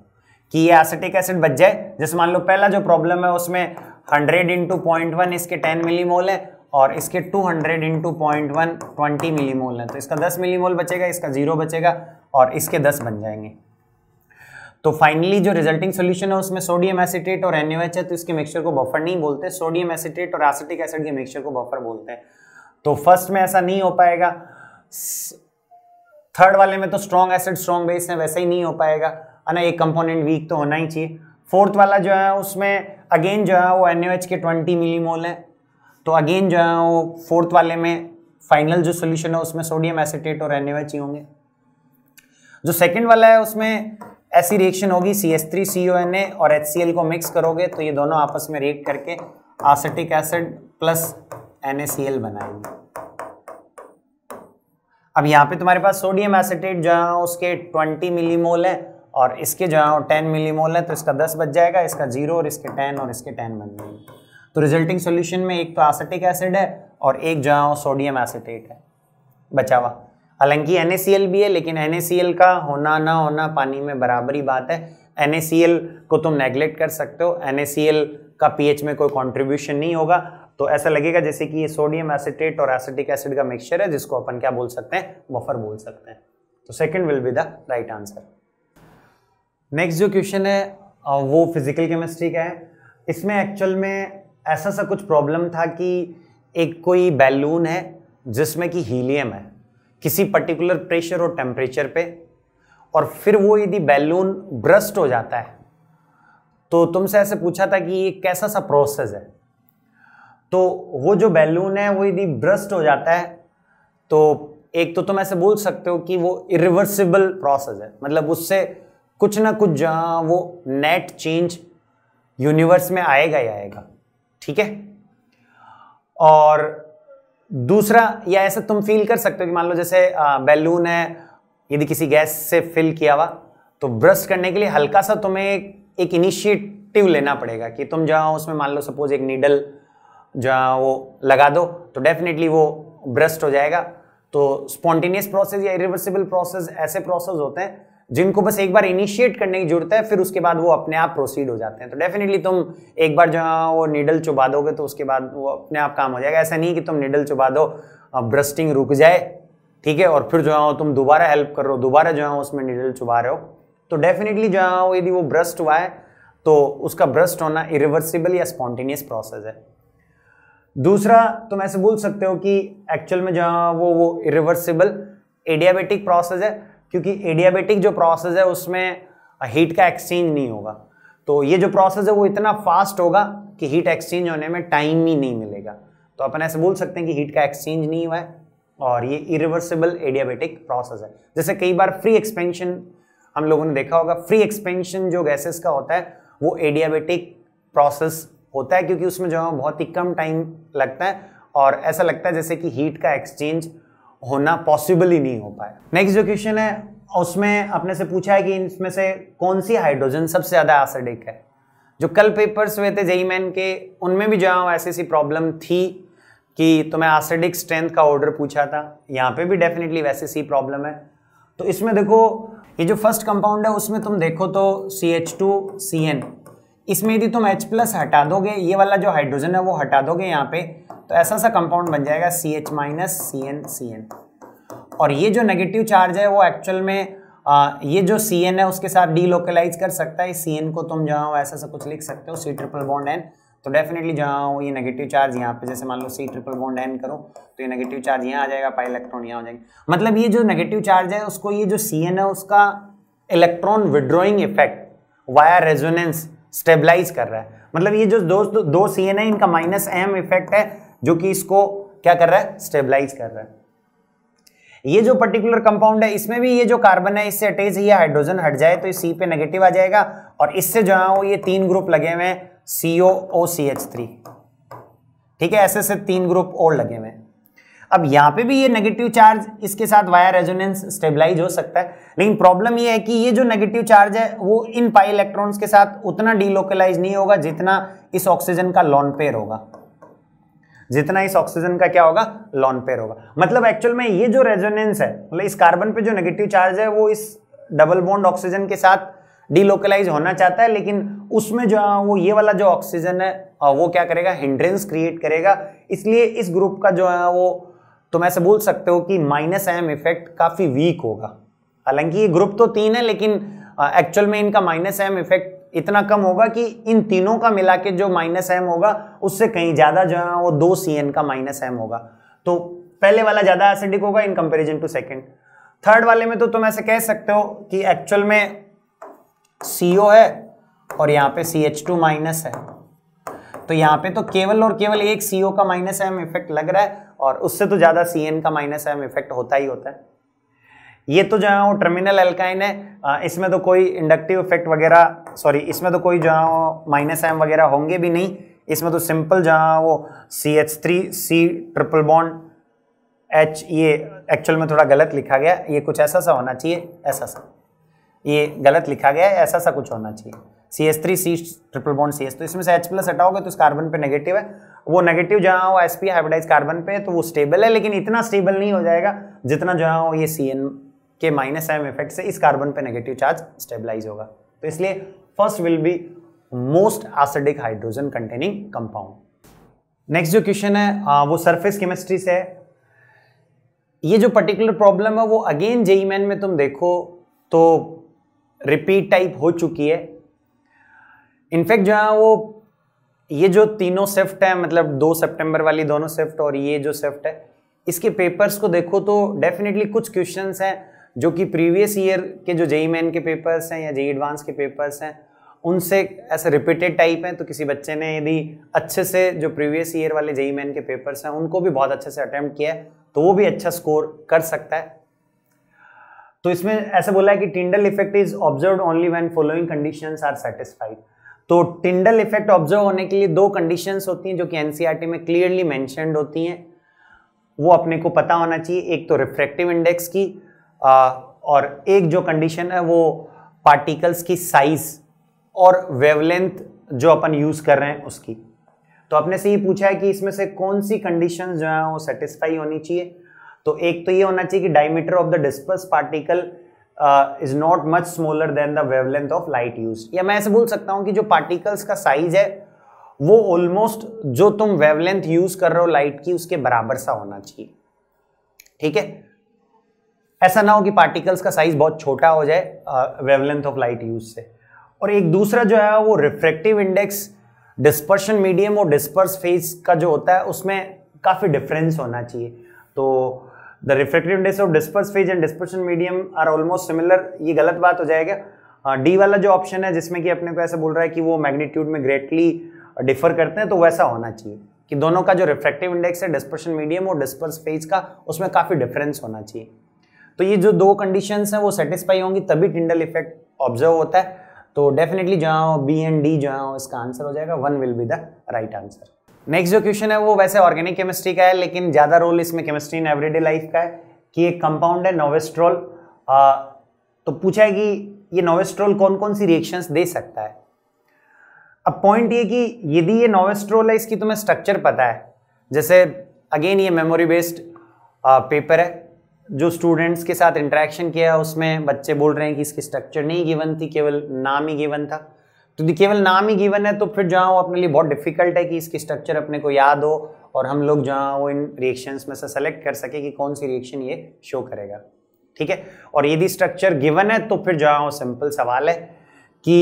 कि ये एसिटिक एसिड बच जाए। जैसे मान लो पहला जो प्रॉब्लम है उसमें 100 इंटू 0.1 इसके 10 मिलीमोल है और इसके 200 इंटू 0.1 20 मिलीमोल है, तो इसका 10 मिलीमोल बचेगा, इसका 0 बचेगा और इसके 10 बन जाएंगे। तो फाइनली जो रिजल्टिंग सॉल्यूशन है उसमें सोडियम एसीटेट और NaOH है, तो इसके मिक्सचर को बफर नहीं बोलते, सोडियम एसीटेट और एसिटिक एसिड के मिक्सचर को बफर बोलते हैं। तो फर्स्ट में ऐसा नहीं हो पाएगा, थर्ड वाले में तो स्ट्रॉन्ग एसिड स्ट्रॉन्ग बेस है, वैसा ही नहीं हो पाएगा है ना, एक कंपोनेंट वीक तो होना ही चाहिए। फोर्थ वाला जो है उसमें अगेन जो है वो NaOH के 20 मिलीमोल है, तो अगेन जो है वो फोर्थ वाले में फाइनल जो सोल्यूशन है उसमें सोडियम एसीटेट और NaOH ही होंगे। जो सेकंड वाला है उसमें ऐसी रिएक्शन होगी, CH3CONA और HCl को मिक्स करोगे तो ये दोनों आपस में रिएक्ट करके एसिटिक एसिड प्लस NaCl बनाएंगे। अब यहाँ पे तुम्हारे पास सोडियम एसीटेट जो है उसके 20 मिलीमोल है और इसके जो है 10 मिलीमोल है, तो इसका 10 बच जाएगा, इसका 0 और इसके 10 और इसके 10 बन जाएंगे। तो रिजल्टिंग सॉल्यूशन में एक तो एसिटिक एसिड है और एक जो है सोडियम एसीटेट है बचा हुआ। हालांकि NaCl भी है, लेकिन NaCl का होना ना होना पानी में बराबरी बात है। NaCl को तुम नेग्लेक्ट कर सकते हो, NaCl का pH में कोई कंट्रीब्यूशन नहीं होगा, तो ऐसा लगेगा जैसे कि ये सोडियम एसीटेट और एसिटिक एसिड का मिक्सचर है, जिसको अपन क्या बोल सकते हैं, बफर बोल सकते हैं। तो second will be the right answer. Next जो क्वेश्चन है वो फिजिकल केमिस्ट्री का है। इसमें एक्चुअल में ऐसा सा कुछ प्रॉब्लम था कि एक कोई बैलून है जिसमें कि हीलियम है किसी पर्टिकुलर प्रेशर और टेम्परेचर पे, और फिर वो यदि बैलून ब्रस्ट हो जाता है तो तुमसे ऐसे पूछा था कि ये कैसा सा प्रोसेस है। तो वो जो बैलून है वो यदि ब्रस्ट हो जाता है तो एक तो तुम ऐसे बोल सकते हो कि वो इरिवर्सिबल प्रोसेस है, मतलब उससे कुछ ना कुछ जहाँ वो नेट चेंज यूनिवर्स में आएगा ही आएगा, ठीक है। और दूसरा, या ऐसा तुम फील कर सकते हो कि मान लो जैसे बैलून है यदि किसी गैस से फिल किया हुआ, तो ब्रस्ट करने के लिए हल्का सा तुम्हें एक इनिशिएटिव लेना पड़ेगा कि तुम जहाँ उसमें मान लो सपोज एक नीडल जहाँ वो लगा दो तो डेफिनेटली वो ब्रस्ट हो जाएगा। तो स्पॉन्टेनियस प्रोसेस या इरिवर्सिबल प्रोसेस ऐसे प्रोसेस होते हैं जिनको बस एक बार इनिशिएट करने की जरूरत है, फिर उसके बाद वो अपने आप प्रोसीड हो जाते हैं। तो डेफिनेटली तुम एक बार जहाँ वो नीडल चुबा दोगे तो उसके बाद वो अपने आप काम हो जाएगा। ऐसा नहीं कि तुम नीडल चुबा दो, ब्रस्टिंग रुक जाए, ठीक है, और फिर जो है तुम दोबारा हेल्प कर रहे हो, दोबारा जो है उसमें नीडल चुबा रहे हो। तो डेफिनेटली जो है यदि वो ब्रस्ट हुआ है तो उसका ब्रस्ट होना इरिवर्सिबल या स्पॉन्टेनियस प्रोसेस है। दूसरा, तुम ऐसे बोल सकते हो कि एक्चुअल में जहाँ वो इरिवर्सिबल एडियाबेटिक प्रोसेस है, क्योंकि एडियाबेटिक जो प्रोसेस है उसमें हीट का एक्सचेंज नहीं होगा। तो ये जो प्रोसेस है वो इतना फास्ट होगा कि हीट एक्सचेंज होने में टाइम ही नहीं मिलेगा। तो अपन ऐसे बोल सकते हैं कि हीट का एक्सचेंज नहीं हुआ है और ये इरिवर्सिबल एडियाबेटिक प्रोसेस है। जैसे कई बार फ्री एक्सपेंशन हम लोगों ने देखा होगा, फ्री एक्सपेंशन जो गैसेस का होता है वो एडियाबेटिक प्रोसेस होता है, क्योंकि उसमें जो है बहुत ही कम टाइम लगता है और ऐसा लगता है जैसे कि हीट का एक्सचेंज होना पॉसिबल ही नहीं हो पाया। नेक्स्ट जो क्वेश्चन है उसमें अपने से पूछा है कि इनमें से कौन सी हाइड्रोजन सबसे ज्यादा एसिडिक है। जो कल पेपर्स हुए थे जेईई मेन के, उनमें भी जहाँ ऐसी सी प्रॉब्लम थी कि तुम्हें एसिडिक स्ट्रेंथ का ऑर्डर पूछा था, यहाँ पे भी डेफिनेटली वैसे सी प्रॉब्लम है। तो इसमें देखो ये जो फर्स्ट कंपाउंड है उसमें तुम देखो तो CH2CN, इसमें यदि तुम H प्लस हटा दोगे, ये वाला जो हाइड्रोजन है वो हटा दोगे यहाँ पे, तो ऐसा सा कंपाउंड बन जाएगा CH माइनस CN। और ये जो नेगेटिव चार्ज है वो एक्चुअल में ये जो CN है उसके साथ डीलोकलाइज कर सकता है। CN को तुम जहाँ ऐसा सा कुछ लिख सकते हो C ट्रिपल बॉन्ड N, तो डेफिनेटली जहाँ ये नेगेटिव चार्ज यहाँ पे जैसे मान लो C ट्रिपल बॉन्ड N करो तो ये नेगेटिव चार्ज यहाँ आ जाएगा, पाई इलेक्ट्रॉन यहाँ हो जाएंगे। मतलब ये जो नेगेटिव चार्ज है उसको ये जो CN है उसका electron withdrawing effect via resonance stabilise कर रहा है। मतलब ये जो दो CN है इनका -m इफेक्ट है जो कि इसको क्या कर रहा है, स्टेबलाइज कर रहा है। ये जो पर्टिकुलर कंपाउंड है इसमें भी ये जो कार्बन है इससे अटैच ये हाइड्रोजन हट जाए तो ये C पे नेगेटिव आ जाएगा और इससे जो है वो ये 3 ग्रुप लगे हुए हैं COOCH3, ठीक है, ऐसे से 3 ग्रुप और लगे हुए हैं। अब यहाँ पे भी ये नेगेटिव चार्ज इसके साथ वाया रेजोनेंस स्टेबलाइज हो सकता है, लेकिन प्रॉब्लम ये है कि ये जो नेगेटिव चार्ज है वो इन पाई इलेक्ट्रॉन्स के साथ उतना डीलोकलाइज नहीं होगा जितना इस ऑक्सीजन का लॉन पेयर होगा, जितना इस ऑक्सीजन का क्या होगा, लॉन पेयर होगा। मतलब एक्चुअल में ये जो रेजोनेंस है, मतलब इस कार्बन पे जो नेगेटिव चार्ज है वो इस डबल बॉन्ड ऑक्सीजन के साथ डीलोकलाइज होना चाहता है, लेकिन उसमें जो वो ये वाला जो ऑक्सीजन है वो क्या करेगा, हिंड्रेंस क्रिएट करेगा। इसलिए इस ग्रुप का जो है वो तुम ऐसे बोल सकते हो कि -m इफेक्ट काफी वीक होगा। हालांकि ये ग्रुप तो 3 है लेकिन एक्चुअल में इनका -m इफेक्ट इतना कम होगा कि इन तीनों का मिला के जो -m होगा उससे कहीं ज्यादा जो है वो 2 CN का -m होगा। तो पहले वाला ज्यादा एसिडिक होगा in comparison to second. Third वाले में तो तुम ऐसे कह सकते हो कि एक्चुअल में CO है और यहाँ पे CH2 माइनस है, तो यहाँ पे तो केवल और केवल एक CO का -m इफेक्ट लग रहा है और उससे तो ज्यादा CN का -m इफेक्ट होता ही होता है। ये तो जो है वो टर्मिनल एल्काइन है, इसमें तो कोई इंडक्टिव इफेक्ट वगैरह, सॉरी इसमें तो कोई जो है वो -m वगैरह होंगे भी नहीं। इसमें तो सिंपल जो है वो CH3 C triple bond H, ये एक्चुअल में थोड़ा गलत लिखा गया, ये कुछ ऐसा सा होना चाहिए, ऐसा सा, ये गलत लिखा गया है, ऐसा सा कुछ होना चाहिए, CH3 C triple bond CH। तो इसमें से H प्लस हटाओगे तो इस कार्बन पे नेगेटिव है, वो नेगेटिव जहाँ वो sp हाइब्रिडाइज कार्बन पे है तो वो स्टेबल है, लेकिन इतना स्टेबल नहीं हो जाएगा जितना जहाँ वो ये CN के -m इफेक्ट से इस कार्बन पे नेगेटिव चार्ज स्टेबलाइज होगा। तो इसलिए first will be most acidic hydrogen containing compound. Next जो क्वेश्चन है वो सरफेस केमिस्ट्री से है। ये जो पर्टिकुलर प्रॉब्लम है वो अगेन जेईई मेन में तुम देखो तो रिपीट टाइप हो चुकी है। इनफैक्ट जो है वो ये जो तीनों शिफ्ट है, मतलब 2 सितंबर वाली दोनों शिफ्ट और ये जो शिफ्ट है, इसके पेपर्स को देखो तो डेफिनेटली कुछ क्वेश्चंस हैं जो कि प्रीवियस ईयर के जो जेईई मेन के पेपर्स हैं या जेईई एडवांस के पेपर्स हैं उनसे ऐसे रिपीटेड टाइप हैं। तो किसी बच्चे ने यदि अच्छे से जो प्रीवियस ईयर वाले जेईई मेन के पेपर्स हैं उनको भी बहुत अच्छे से अटेम्प्ट किया है तो वो भी अच्छा स्कोर कर सकता है। तो इसमें ऐसे बोला है कि Tyndall effect is observed only when following conditions are satisfied. तो टिंडल इफेक्ट ऑब्जर्व होने के लिए 2 कंडीशंस होती हैं जो कि एनसीईआरटी में क्लियरली मेंशन्ड होती हैं, वो अपने को पता होना चाहिए। एक तो रिफ्रैक्टिव इंडेक्स की और एक जो कंडीशन है वो पार्टिकल्स की साइज और वेवलेंथ जो अपन यूज कर रहे हैं उसकी। तो अपने से ये पूछा है कि इसमें से कौन सी कंडीशन जो है वो सेटिस्फाई होनी चाहिए। तो एक तो ये होना चाहिए कि diameter of the disperse particle is not much smaller than the wavelength of light use, या मैं ऐसे बोल सकता हूं कि जो पार्टिकल्स का साइज है वो ऑलमोस्ट जो तुम वेवलेंथ यूज कर रहे हो लाइट की उसके बराबर सा होना चाहिए। ठीक है, ऐसा ना हो कि पार्टिकल्स का साइज बहुत छोटा हो जाए वेवलेंथ ऑफ लाइट यूज से। और एक दूसरा जो है वो रिफ्रैक्टिव इंडेक्स, डिस्पर्शन मीडियम और डिस्पर्स फेज का जो होता है उसमें काफी डिफरेंस होना चाहिए। तो the refractive index of disperse phase and dispersion medium are almost similar, ये गलत बात हो जाएगा। डी वाला जो ऑप्शन है जिसमें कि अपने को ऐसे बोल रहा है कि वो मैग्नीट्यूड में ग्रेटली डिफर करते हैं, तो वैसा होना चाहिए कि दोनों का जो रिफ्रैक्टिव इंडेक्स है, डिस्पर्शन मीडियम और डिस्पर्स फेज का, उसमें काफी डिफरेंस होना चाहिए। तो ये जो 2 कंडीशंस हैं वो सेटिस्फाई होंगी तभी टिंडल इफेक्ट ऑब्जर्व होता है। तो डेफिनेटली जहाँ बी एंड डी जो है इसका आंसर हो जाएगा, 1 will be the right answer. Next जो क्वेश्चन है वो वैसे ऑर्गेनिक केमिस्ट्री का है, लेकिन ज्यादा रोल इसमें केमिस्ट्री इन एवरीडे लाइफ का है। कि एक कंपाउंड है नोवेस्ट्रोल, तो पूछा है कि ये नोवेस्ट्रोल कौन कौन सी रिएक्शंस दे सकता है। अब पॉइंट ये कि यदि ये नोवेस्ट्रोल है, इसकी तुम्हें स्ट्रक्चर पता है, जैसे अगेन ये मेमोरी बेस्ड पेपर है, जो स्टूडेंट्स के साथ इंटरेक्शन किया उसमें बच्चे बोल रहे हैं कि इसकी स्ट्रक्चर नहीं गिवन थी, केवल नाम ही गिवन था। तो यदि केवल नाम ही गिवन है तो फिर जहाँ वो अपने लिए बहुत डिफिकल्ट है कि इसकी स्ट्रक्चर अपने को याद हो और हम लोग जहाँ वो इन रिएक्शंस में से सेलेक्ट कर सके कि कौन सी रिएक्शन ये शो करेगा, ठीक है। और यदि स्ट्रक्चर गिवन है तो फिर जहाँ वो सिंपल सवाल है कि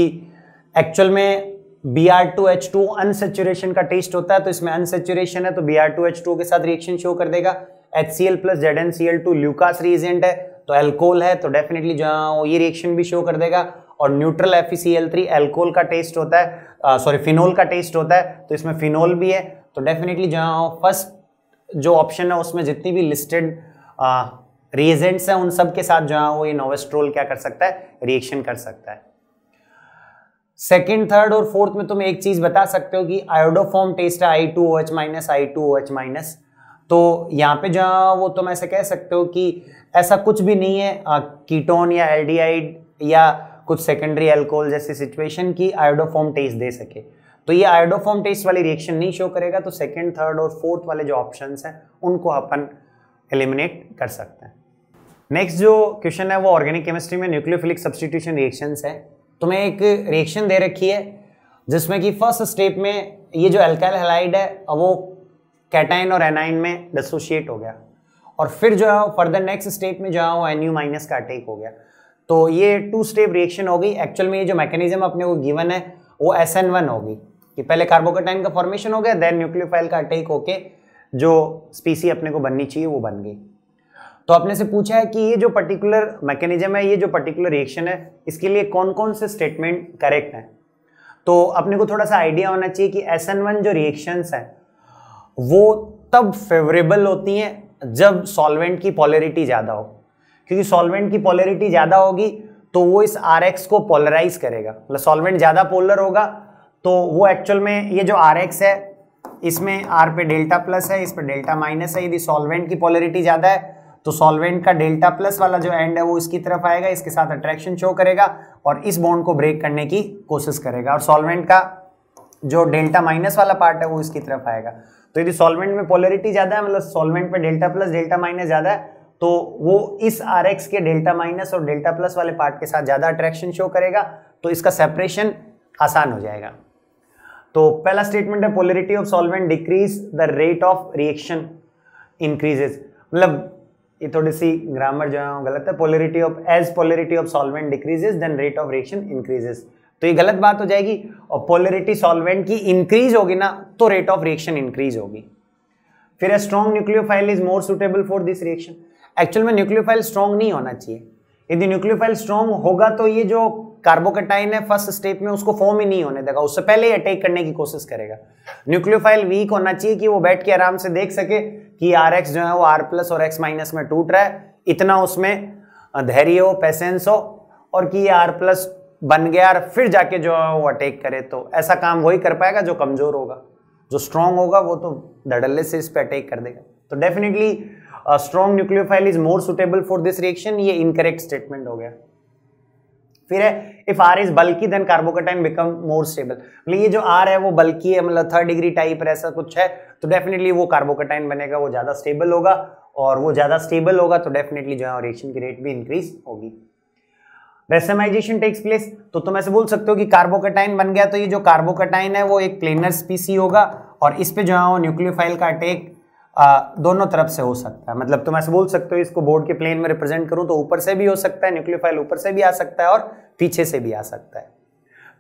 एक्चुअल में Br2H2 अनसेचुरेशन का टेस्ट होता है, तो इसमें अनसेचुरेशन है तो Br2H2 के साथ रिएक्शन शो कर देगा। HCl plus ZnCl2 Lucas reagent है तो एल्कोहल है, तो डेफिनेटली जहाँ ये रिएक्शन भी शो कर देगा। और न्यूट्रल FeCl3 एल्कोहल का टेस्ट होता है, सॉरी फिनोल का टेस्ट होता है, तो इसमें फिनोल भी है, तो डेफिनेटली जहाँ फर्स्ट जो ऑप्शन है उसमें जितनी भी लिस्टेड रिएजेंट्स हैं उन सब के साथ जहाँ वो ये नोवेस्ट्रोल क्या कर सकता है, रिएक्शन कर सकता है। सेकेंड, थर्ड और फोर्थ में तुम एक चीज बता सकते हो कि आयोडोफॉर्म टेस्ट है I2OH माइनस I2OH माइनस, तो यहाँ पे जहाँ वो तुम ऐसे कह सकते हो कि ऐसा कुछ भी नहीं है कीटोन या एल्डिहाइड या कुछ सेकेंडरी अल्कोहल जैसी सिचुएशन की आयोडोफॉर्म टेस्ट दे सके, तो ये आयोडोफॉर्म टेस्ट वाली रिएक्शन नहीं शो करेगा। तो सेकेंड, थर्ड और फोर्थ वाले जो ऑप्शंस हैं उनको अपन एलिमिनेट कर सकते हैं। नेक्स्ट जो क्वेश्चन है वो ऑर्गेनिक केमिस्ट्री में न्यूक्लियोफिलिक सब्स्टिट्यूशन रिएक्शंस है। तुम्हें एक रिएक्शन दे रखी है जिसमें कि फर्स्ट स्टेप में ये जो अल्काइल हैलाइड है वो कैटाइन और एनाइन में डिसोशिएट हो गया, और फिर जो है फर्दर नेक्स्ट स्टेप में जो है वो NU माइनस का अटैक हो गया। तो ये 2 स्टेप रिएक्शन होगी। एक्चुअल में ये जो मैकेनिज्म अपने को गिवन है वो SN1 होगी कि पहले कार्बोकेटाइन का फॉर्मेशन हो गया, देन न्यूक्लियोफाइल का अटैक होके जो स्पीसी अपने को बननी चाहिए वो बन गई। तो अपने से पूछा है कि ये जो पर्टिकुलर मैकेनिज्म है, ये जो पर्टिकुलर रिएक्शन है, इसके लिए कौन कौन से स्टेटमेंट करेक्ट हैं। तो अपने को थोड़ा सा आइडिया होना चाहिए कि SN1 जो रिएक्शंस हैं वो तब फेवरेबल होती हैं जब सॉल्वेंट की पोलैरिटी ज़्यादा हो, क्योंकि सॉल्वेंट की पोलैरिटी ज़्यादा होगी तो वो इस RX को पोलराइज करेगा, मतलब सॉल्वेंट ज़्यादा पोलर होगा तो वो एक्चुअल में ये जो RX है इसमें R पे डेल्टा प्लस है, इस पे डेल्टा माइनस है। यदि सॉल्वेंट की पोलैरिटी ज़्यादा है तो सॉल्वेंट का डेल्टा प्लस वाला जो एंड है वो इसकी तरफ आएगा, इसके साथ अट्रैक्शन शो करेगा और इस बॉन्ड को ब्रेक करने की कोशिश करेगा, और सॉल्वेंट का जो डेल्टा माइनस वाला पार्ट है वो इसकी तरफ आएगा। तो यदि सॉल्वेंट में पोलैरिटी ज़्यादा है, मतलब सॉल्वेंट पे डेल्टा प्लस डेल्टा माइनस ज़्यादा है, तो वो इस RX के डेल्टा माइनस और डेल्टा प्लस वाले पार्ट के साथ ज़्यादा अट्रैक्शन शो करेगा, तो इसका सेपरेशन आसान हो जाएगा। तो पहला स्टेटमेंट है polarity of solvent decrease the rate of reaction increases, मतलब ये थोड़ी सी ग्रामर जो है गलत है, polarity of as polarity of solvent decreases then rate of reaction increases, तो ये गलत बात हो जाएगी। और पोलैरिटी सॉल्वेंट की इंक्रीज होगी ना तो रेट ऑफ रिएक्शन इंक्रीज होगी। फिर है strong nucleophile is more suitable for this reaction. Actual में न्यूक्लियोफाइल स्ट्रॉन्ग नहीं होना चाहिए, यदि न्यूक्लियोफाइल स्ट्रॉन्ग होगा तो ये जो कार्बोकेटाइन है फर्स्ट स्टेप में उसको फॉर्म ही नहीं होने देगा, उससे पहले ही अटैक करने की कोशिश करेगा। न्यूक्लियोफाइल वीक होना चाहिए कि वो बैठ के आराम से देख सके कि RX जो है वो R प्लस और X माइनस में टूट रहा है, इतना उसमें धैर्य हो, पेशेंस हो, और कि ये R प्लस बन गया और फिर जाके जो है वो अटैक करे। तो ऐसा काम वही कर पाएगा जो कमजोर होगा, जो स्ट्रॉन्ग होगा वो तो धड़ल्ले से इस पे अटैक कर देगा। तो definitely strong nucleophile is more suitable for this reaction, ये इनकरेक्ट स्टेटमेंट हो गया। फिर है if R is bulky then carbocation become more stable, मतलब ये जो R है वो बल्की है, मतलब 3rd डिग्री टाइप ऐसा कुछ है, तो डेफिनेटली वो कार्बोकेटाइन बनेगा, वो ज्यादा स्टेबल होगा, और वो ज्यादा स्टेबल होगा तो डेफिनेटली जो है रिएक्शन की रेट भी इंक्रीज होगी। रेसेमाइजेशन टेक्स प्लेस, तो तुम ऐसे बोल सकते हो कि कार्बोकेटाइन बन गया तो ये जो कार्बोकेटाइन है वो एक प्लेनर स्पीसी होगा, और इस पे जो है वो न्यूक्लियोफाइल का अटैक दोनों तरफ से हो सकता है। मतलब तुम ऐसे बोल सकते हो, इसको बोर्ड के प्लेन में रिप्रेजेंट करूं तो ऊपर से भी हो सकता है, न्यूक्लियोफाइल ऊपर से भी आ सकता है और पीछे से भी आ सकता है।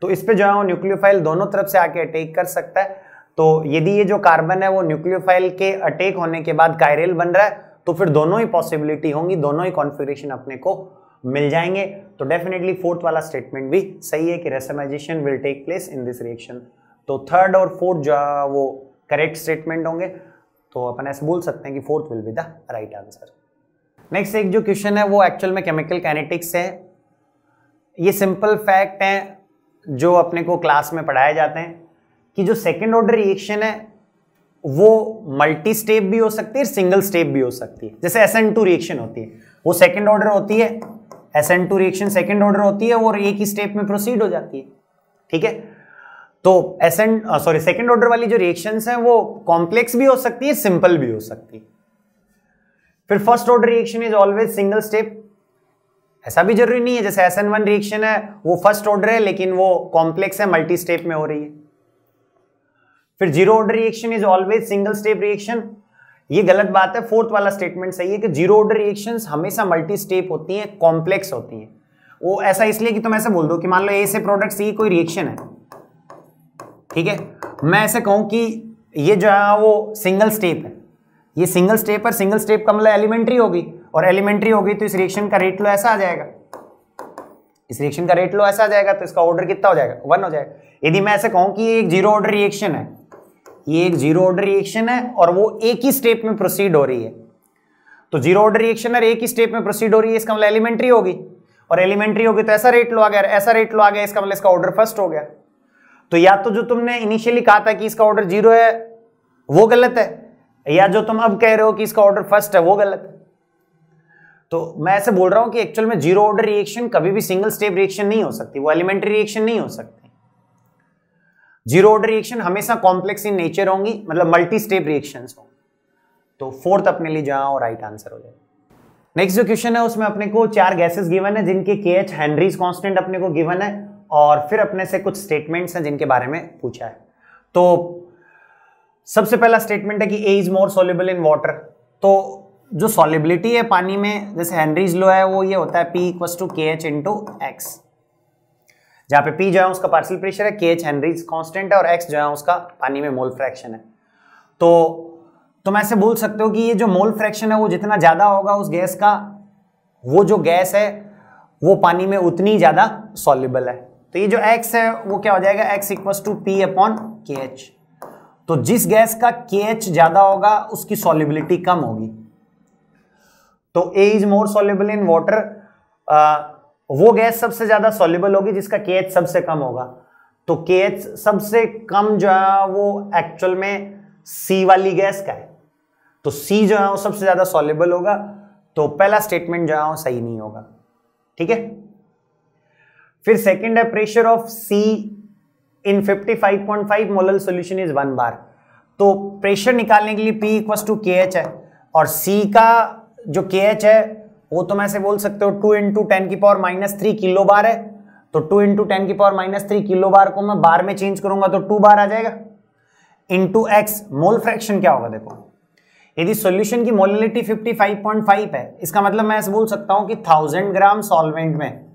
तो इस पे जो है वो न्यूक्लियोफाइल दोनों तरफ से आके अटैक कर सकता है। तो यदि ये जो कार्बन है वो न्यूक्लियोफाइल के अटैक होने के बाद कायरल बन रहा है तो फिर दोनों ही पॉसिबिलिटी होंगी, दोनों ही कॉन्फ़िगरेशन अपने को मिल जाएंगे। तो डेफिनेटली फोर्थ वाला स्टेटमेंट भी सही है कि racemization will take place in this reaction. तो थर्ड और फोर्थ जो वो करेक्ट स्टेटमेंट होंगे, तो अपन ऐसे बोल सकते हैं कि fourth will be the right answer. Next एक जो क्वेश्चन है वो एक्चुअल में केमिकल काइनेटिक्स है। ये सिंपल फैक्ट हैं जो अपने को क्लास में पढ़ाए जाते हैं कि जो सेकेंड ऑर्डर रिएक्शन है वो मल्टी स्टेप भी हो सकती है, सिंगल स्टेप भी हो सकती है। जैसे SN2 रिएक्शन होती है, वो सेकंड ऑर्डर होती है, SN2 रिएक्शन सेकंड ऑर्डर होती है और एक ही स्टेप में प्रोसीड हो जाती है। ठीक है, तो सेकंड ऑर्डर वाली जो रिएक्शंस हैं वो कॉम्प्लेक्स भी हो सकती है, सिंपल भी हो सकती है। फिर first order reaction is always single step, ऐसा भी जरूरी नहीं है। जैसे SN1 रिएक्शन है वो फर्स्ट ऑर्डर है लेकिन वो कॉम्प्लेक्स है, मल्टी स्टेप में हो रही है। फिर zero order reaction is always single step reaction, ये गलत बात है। फोर्थ वाला स्टेटमेंट सही है कि जीरो ऑर्डर रिएक्शंस हमेशा मल्टी स्टेप होती हैं, कॉम्प्लेक्स होती हैं। वो ऐसा इसलिए कि तुम ऐसे बोल दो कि मान लो ए से प्रोडक्ट सी कोई रिएक्शन है, ठीक है, मैं ऐसे कहूं कि ये जो है वो सिंगल स्टेप है, ये सिंगल स्टेप पर सिंगल स्टेप का मतलब एलिमेंट्री होगी, और एलिमेंट्री होगी तो इस रिएक्शन का रेट लो ऐसा आ जाएगा, इस रिएक्शन का रेट लो ऐसा आ जाएगा, तो इसका ऑर्डर कितना हो जाएगा, 1 हो जाएगा। यदि मैं ऐसे कहूं कि ये एक जीरो ऑर्डर रिएक्शन है, ये एक जीरो ऑर्डर रिएक्शन है और वो एक ही स्टेप में प्रोसीड हो रही है, तो जीरो ऑर्डर रिएक्शन है एक ही स्टेप में प्रोसीड हो रही है, इसका मतलब एलिमेंट्री होगी, और एलिमेंट्री होगी तो ऐसा रेट लो आ गया, ऐसा रेट लो आ गया, इसका मतलब इसका ऑर्डर फर्स्ट हो गया। तो या तो जो तुमने इनिशियली कहा था कि इसका ऑर्डर जीरो है वो गलत है, या जो तुम अब कह रहे हो कि इसका ऑर्डर फर्स्ट है वो गलत है। तो मैं ऐसे बोल रहा हूं कि एक्चुअल में जीरो ऑर्डर रिएक्शन कभी भी सिंगल स्टेप रिएक्शन नहीं हो सकती, वो एलिमेंट्री रिएक्शन नहीं हो सकती। जीरो ऑर्डर रिएक्शन हमेशा कॉम्प्लेक्स इन नेचर होंगी, मतलब मल्टी स्टेप रिएक्शंस होंगी। तो फोर्थ अपने लिए जहां राइट आंसर हो जाएगा। नेक्स्ट जो क्वेश्चन है उसमें अपने को 4 गैसेस गिवन है जिनके KH हेनरीज कांस्टेंट अपने को गिवन है, और फिर अपने से कुछ स्टेटमेंट्स हैं जिनके बारे में पूछा है। तो सबसे पहला स्टेटमेंट है कि A is more soluble in water. तो जो सॉलिबिलिटी है पानी में, जैसे हेनरीज लॉ है, वो ये होता है P = KH × X, जहां पे P जो है उसका पार्शियल प्रेशर है, KH हेनरीज कांस्टेंट है, और X जो है उसका पानी में मोल फ्रैक्शन है। तो तुम ऐसे बोल सकते हो कि ये जो मोल फ्रैक्शन है वो जितना ज्यादा होगा उस गैस का, वो जो गैस है वो पानी में उतनी ज्यादा सॉल्युबल है। तो ये जो X है वो क्या हो जाएगा, X = P/KH। तो जिस गैस का KH ज्यादा होगा उसकी सॉल्युबिलिटी कम होगी। तो A is more soluble in water, वो गैस सबसे ज्यादा सॉल्युबल होगी जिसका KH सबसे कम होगा। तो KH सबसे कम जो है वो एक्चुअल में C वाली गैस का है, तो C जो है वो सबसे ज्यादा सॉल्युबल होगा। तो पहला स्टेटमेंट जो है वो सही नहीं होगा। ठीक है, फिर सेकंड है pressure of C in 55.5 molal solution is 1 बार। तो प्रेशर निकालने के लिए P = KH है, और C का जो KH है वो तुम ऐसे बोल सकते हो 2 × 10⁻³ किलो बार है। तो 2 × 10⁻³ किलो बार को मैं बार में चेंज करूंगा तो 2 बार आ जाएगा, इंटू X। मोल फ्रैक्शन क्या होगा, देखो यदि सॉल्यूशन की मोललिटी 55.5 है, इसका मतलब मैं ऐसे बोल सकता हूं कि 1000 ग्राम सॉल्वेंट में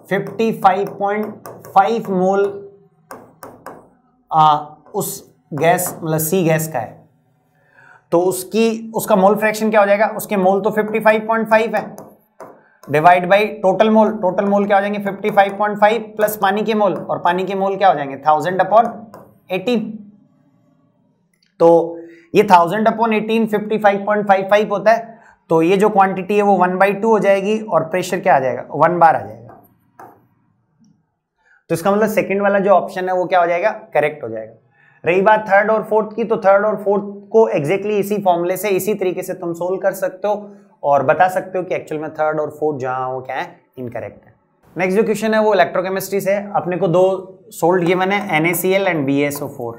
55.5 मोल उस गैस मतलब C गैस का है, तो उसका मोल फ्रैक्शन क्या हो जाएगा, उसके मोल तो 55.5 है, divide by total mole. Total mole क्या हो जाएंगे 55.5 प्लस पानी के मोल, और पानी के मोल क्या हो जाएंगे 1000/18। तो ये 1000/18 55.55 होता है, तो ये जो क्वांटिटी है वो 1/2 हो जाएगी, और प्रेशर क्या आ जाएगा 1 बार आ जाएगा। तो इसका मतलब सेकंड वाला जो ऑप्शन है वो क्या हो जाएगा, करेक्ट हो जाएगा। रही बात थर्ड और फोर्थ की, तो थर्ड और फोर्थ को एग्जैक्टली इसी फॉर्मूले से इसी तरीके से तुम सोल्व कर सकते हो और बता सकते हो कि एक्चुअल में थर्ड और फोर्थ जहां वो क्या है, इनकरेक्ट है। नेक्स्ट जो क्वेश्चन है वो इलेक्ट्रोकेमिस्ट्री से। अपने को 2 सोल्ट गिवन है, NaCl एंड BaSO4।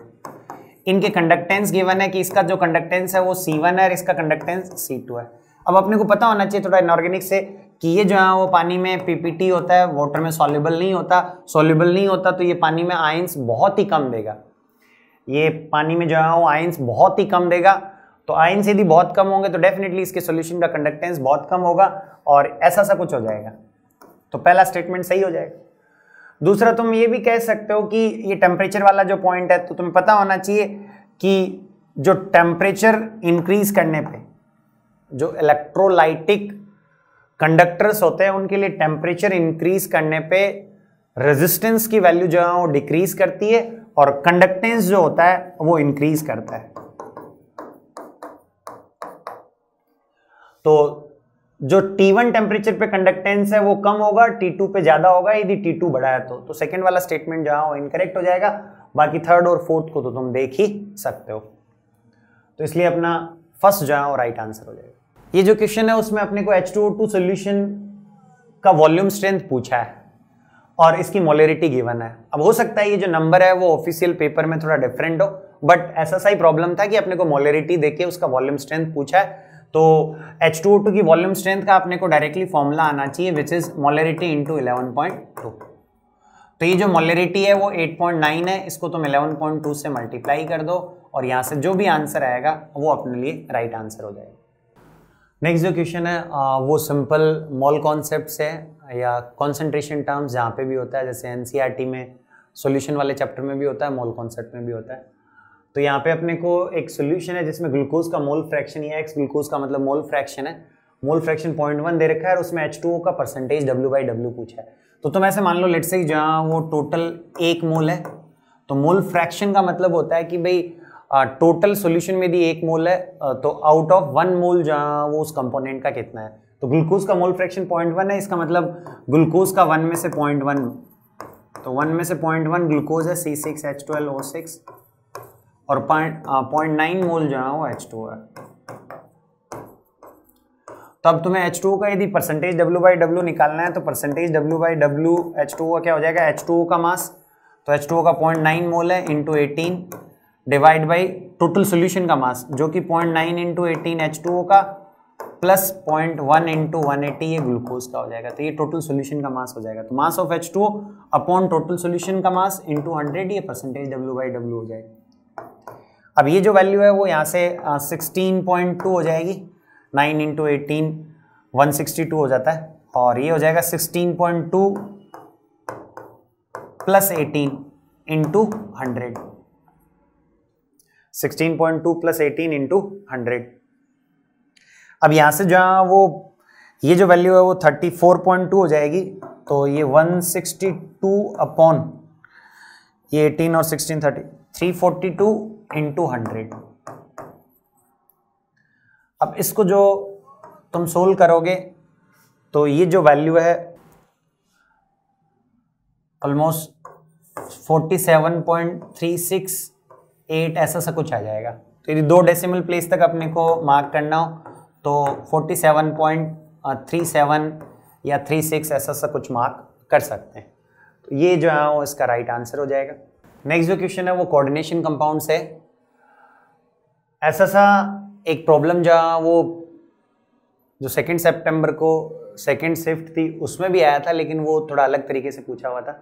इनके कंडक्टेंस गिवन है कि इसका जो कंडक्टेंस है वो C1 है और इसका कंडक्टेंस C2 है। अब अपने को पता होना चाहिए थोड़ा इनऑर्गेनिक से कि ये जो है वो पानी में PPT होता है, वाटर में सॉल्युबल नहीं होता। सॉल्युबल नहीं होता तो ये पानी में आयंस बहुत ही कम देगा, ये पानी में जो है वो आयंस बहुत ही कम देगा। तो आयंस यदि बहुत कम होंगे तो डेफिनेटली इसके सॉल्यूशन का कंडक्टेंस बहुत कम होगा, और ऐसा सा कुछ हो जाएगा। तो पहला स्टेटमेंट सही हो जाएगा। दूसरा तुम ये भी कह सकते हो कि ये टेम्परेचर वाला जो पॉइंट है, तो तुम्हें पता होना चाहिए कि जो टेम्परेचर इंक्रीज करने पे जो इलेक्ट्रोलाइटिक कंडक्टर्स होते हैं उनके लिए टेम्परेचर इंक्रीज करने पे रेजिस्टेंस की वैल्यू जो है वो डिक्रीज करती है, और कंडक्टेंस जो होता है वो इंक्रीज करता है। तो जो T1 टेम्परेचर पे कंडक्टेंस है वो कम होगा, T2 पे ज्यादा होगा यदि T2 बड़ा है तो सेकंड वाला स्टेटमेंट जो है वो इनकरेक्ट हो जाएगा। बाकी थर्ड और फोर्थ को तो तुम देख ही सकते हो, तो इसलिए अपना फर्स्ट जो है वो राइट आंसर हो जाएगा। ये जो क्वेश्चन है उसमें अपने को H2O2 सॉल्यूशन का वॉल्यूम स्ट्रेंथ पूछा है और इसकी मोलरिटी गिवन है। अब हो सकता है ये जो नंबर है वो ऑफिशियल पेपर में थोड़ा डिफरेंट हो, बट ऐसा सा ही प्रॉब्लम था कि अपने को मोलरिटी देके उसका वॉल्यूम स्ट्रेंथ पूछा है, तो H2O2 की वॉल्यूम स्ट्रेंथ का अपने को डायरेक्टली फॉर्मूला आना चाहिए विच इज मोलरिटी इंटू 11.2। तो ये जो मोलरिटी है वो 8.9 है, इसको तुम 11.2 से मल्टीप्लाई कर दो और यहाँ से जो भी आंसर आएगा वो अपने लिए राइट आंसर हो जाएगा। नेक्स्ट जो क्वेश्चन है वो सिंपल मॉल कॉन्सेप्ट से है या कॉन्सेंट्रेशन टर्म्स जहाँ पे भी होता है, जैसे एनसीईआरटी में सॉल्यूशन वाले चैप्टर में भी होता है, मॉल कॉन्सेप्ट में भी होता है। तो यहाँ पे अपने को एक सॉल्यूशन है जिसमें ग्लूकोज का मोल फ्रैक्शन या एक्स ग्लूकोज का मतलब मोल फ्रैक्शन है, मोल फ्रैक्शन 0.1 दे रखा है और उसमें H2O का परसेंटेज W/W पूछा है। तो तुम ऐसे मान लो लेट्स से जहाँ वो टोटल 1 मोल है, तो मोल फ्रैक्शन का मतलब होता है कि भाई टोटल सॉल्यूशन में यदि 1 मोल है तो आउट ऑफ 1 मोल जहाँ वो उस कंपोनेंट का कितना है। तो ग्लूकोज का मोल फ्रैक्शन 0.1 है, इसका मतलब ग्लूकोज का 1 में से 0.1, तो 1 में से 0.1 ग्लूकोज है C6H12O6 और 0.9 मोल जो है वो H2O है। तो अब तुम्हें H2O का यदि परसेंटेज W/W निकालना है तो परसेंटेज W/W H2O क्या हो जाएगा, H2O का मास, तो H2O का 0.9 मोल है into 18 divide by total solution का मास जो कि 0.9 इंटू 18 H2O का प्लस 0.1 इंटू 180 ये ग्लूकोज का हो जाएगा। तो ये टोटल सॉल्यूशन का मास हो जाएगा। तो mass of H2O upon total solution का मास इंटू 100 ये परसेंटेज W/W हो जाएगा। अब ये जो वैल्यू है वो यहाँ से 16.2 हो जाएगी, 9 इंटू 18 162 हो जाता है और ये हो जाएगा 16.2 प्लस 18 इंटू 100, 16.2 प्लस 18 इंटू 100। अब यहाँ से जहाँ वो ये जो वैल्यू है वो 34.2 हो जाएगी, तो ये 162 अपॉन ये 18 और 16 30 342 इंटू 100। अब इसको जो तुम सोल्व करोगे तो ये जो वैल्यू है ऑलमोस्ट 47.368 ऐसा सा कुछ आ जाएगा। तो यदि 2 डेसिमल प्लेस तक अपने को मार्क करना हो तो 47.37 या 36 ऐसा सा कुछ मार्क कर सकते हैं। तो ये जो है वो इसका राइट आंसर हो जाएगा। नेक्स्ट जो क्वेश्चन है वो कोऑर्डिनेशन कंपाउंड से, ऐसा सा एक प्रॉब्लम जहाँ वो जो 2 सितंबर को सेकेंड शिफ्ट थी उसमें भी आया था, लेकिन वो थोड़ा अलग तरीके से पूछा हुआ था।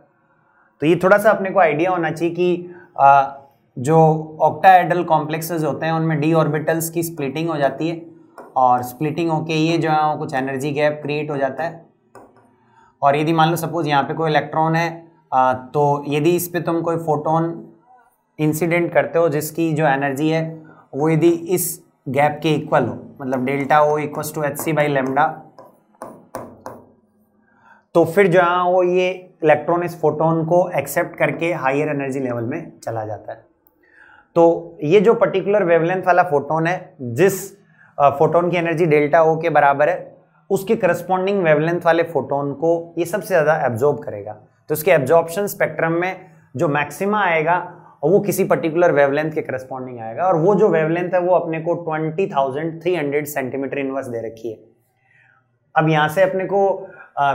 तो ये थोड़ा सा अपने को आइडिया होना चाहिए कि जो ऑक्टाहेड्रल कॉम्प्लेक्सेस होते हैं उनमें d ऑर्बिटल्स की स्प्लिटिंग हो जाती है और स्प्लिटिंग होके ये जो है कुछ एनर्जी गैप क्रिएट हो जाता है। और यदि मान लो सपोज यहाँ पे कोई इलेक्ट्रॉन है तो यदि इस पे तुम कोई फोटोन इंसिडेंट करते हो जिसकी जो एनर्जी है वो यदि इस गैप के इक्वल हो, मतलब delta O equal to hc/λ, तो फिर जो है वो ये इलेक्ट्रॉन इस फोटोन को एक्सेप्ट करके हायर एनर्जी लेवल में चला जाता है। तो ये जो पर्टिकुलर वेवलेंथ वाला फोटोन है, जिस फोटोन की एनर्जी डेल्टा O के बराबर है, उसके करस्पॉन्डिंग वेवलेंथ वाले फोटोन को ये सबसे ज़्यादा एब्जॉर्ब करेगा। तो उसके एब्जॉर्प्शन स्पेक्ट्रम में जो मैक्सिमा आएगा वो किसी पर्टिकुलर वेवलेंथ के करस्पॉन्डिंग आएगा, और वो जो वेवलेंथ है वो अपने को 20,300 सेंटीमीटर इनवर्स दे रखी है। अब यहाँ से अपने को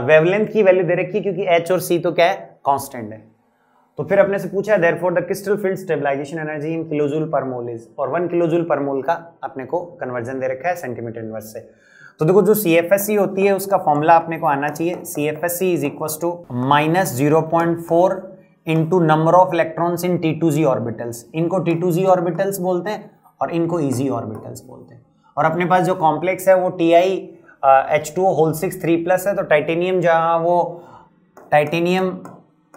वेवलेंथ की वैल्यू दे रखी है क्योंकि H और C तो क्या है, कांस्टेंट है। तो फिर अपने से पूछा है therefore the crystal field stabilisation energy in kilojoule पर मोल इज, और 1 किलोजूल पर मोल का अपने को कन्वर्जन दे रखा है सेंटीमीटर इनवर्स से। तो देखो जो CFSE होती है उसका फॉर्मूला अपने को आना चाहिए, CFSE is equal to -0.4 into number of electrons in T2Z orbitals. इनको T2Z ऑर्बिटल्स बोलते हैं और इनको EZ ऑर्बिटल्स बोलते हैं। और अपने पास जो कॉम्प्लेक्स है वो TiH2O होल 6 3+ है। तो टाइटेनियम जहाँ वो titanium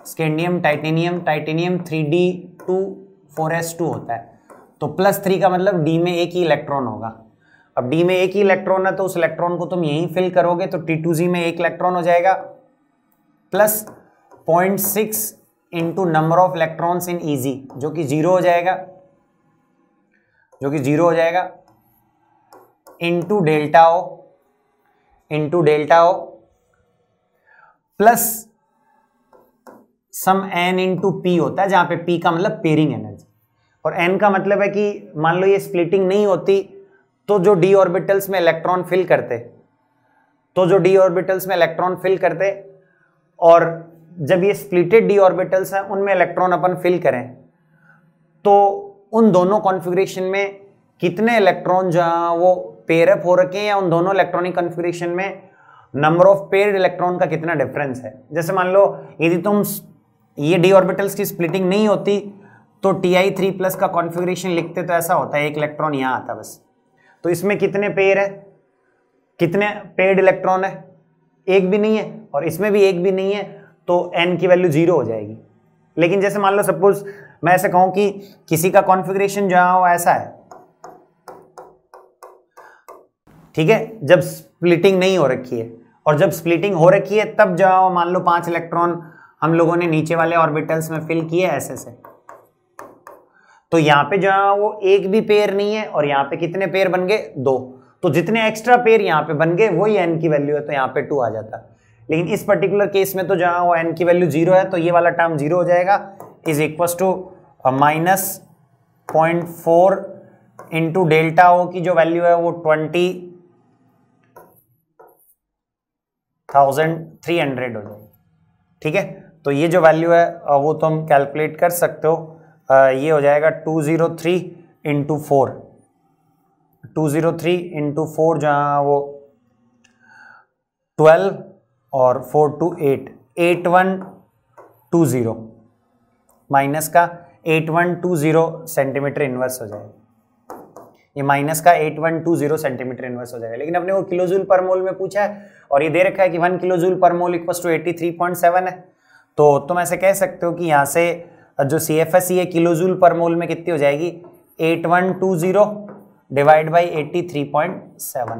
scandium titanium titanium 3D2 4s2 होता है। तो +3 का मतलब D में एक ही इलेक्ट्रॉन होगा। अब D में एक ही इलेक्ट्रॉन है तो उस इलेक्ट्रॉन को तुम यहीं फिल करोगे तो T2Z में एक इलेक्ट्रॉन हो जाएगा plus 0.6 into number of electrons in EZ जो कि 0 हो जाएगा, into delta O into delta O plus sum n into P होता है, जहां पे p का मतलब पेयरिंग एनर्जी और n का मतलब है कि मान लो ये स्प्लिटिंग नहीं होती तो जो d ऑर्बिटल्स में इलेक्ट्रॉन फिल करते और जब ये स्प्लिटेड d ऑर्बिटल्स हैं उनमें इलेक्ट्रॉन अपन फिल करें तो उन दोनों कॉन्फ़िगरेशन में कितने इलेक्ट्रॉन जहां वो पेयर अप हो रखे हैं या उन दोनों इलेक्ट्रॉनिक कॉन्फ़िगरेशन में नंबर ऑफ पेयर्ड इलेक्ट्रॉन का कितना डिफरेंस है। जैसे मान लो यदि तुम ये d ऑर्बिटल्स की स्प्लिटिंग नहीं होती तो Ti3+ का कॉन्फ़िगरेशन लिखते तो ऐसा होता है, एक इलेक्ट्रॉन यहाँ आता बस। तो इसमें कितने पेयर है, कितने पेयर्ड इलेक्ट्रॉन है, एक भी नहीं है और इसमें भी एक भी नहीं है, तो n की वैल्यू 0 हो जाएगी। लेकिन जैसे मान लो सपोज मैं ऐसे कहूं कि किसी का कॉन्फ़िगरेशन जहां हो ऐसा है, ठीक है, जब स्प्लिटिंग नहीं हो रखी है, और जब स्प्लिटिंग हो रखी है तब जहां मान लो 5 इलेक्ट्रॉन हम लोगों ने नीचे वाले ऑर्बिटल्स में फिल किए ऐसे से, तो यहाँ पे जहां वो एक भी पेयर नहीं है और यहाँ पे कितने पेयर बन गए, 2, तो जितने एक्स्ट्रा पेयर यहाँ पे बन गए वही n की वैल्यू है, तो यहाँ पे 2 आ जाता। लेकिन इस पर्टिकुलर केस में तो जहां वो n की वैल्यू 0 है तो ये वाला टर्म 0 हो जाएगा, is equal to -0.4 into delta O की जो वैल्यू है वो 20,300 हो जाएगी। ठीक है, तो ये जो वैल्यू है वो तुम कैलकुलेट कर सकते हो, ये हो जाएगा 203 इंटू 4, 203 इंटू 4 जहाँ वो 12 और 4 to 8, 8120 माइनस का 8120 सेंटीमीटर इनवर्स हो जाएगा, ये माइनस का 8120 सेंटीमीटर इनवर्स हो जाएगा। लेकिन अपने को किलोजूल पर मोल में पूछा है और ये दे रखा है कि 1 किलोजूल पर मोल इक्वल टू 83.7 है, तो तुम ऐसे कह सकते हो कि यहाँ से जो CFS है किलोजूल पर मोल में कितनी हो जाएगी, 8120 डिवाइड बाई 83.7।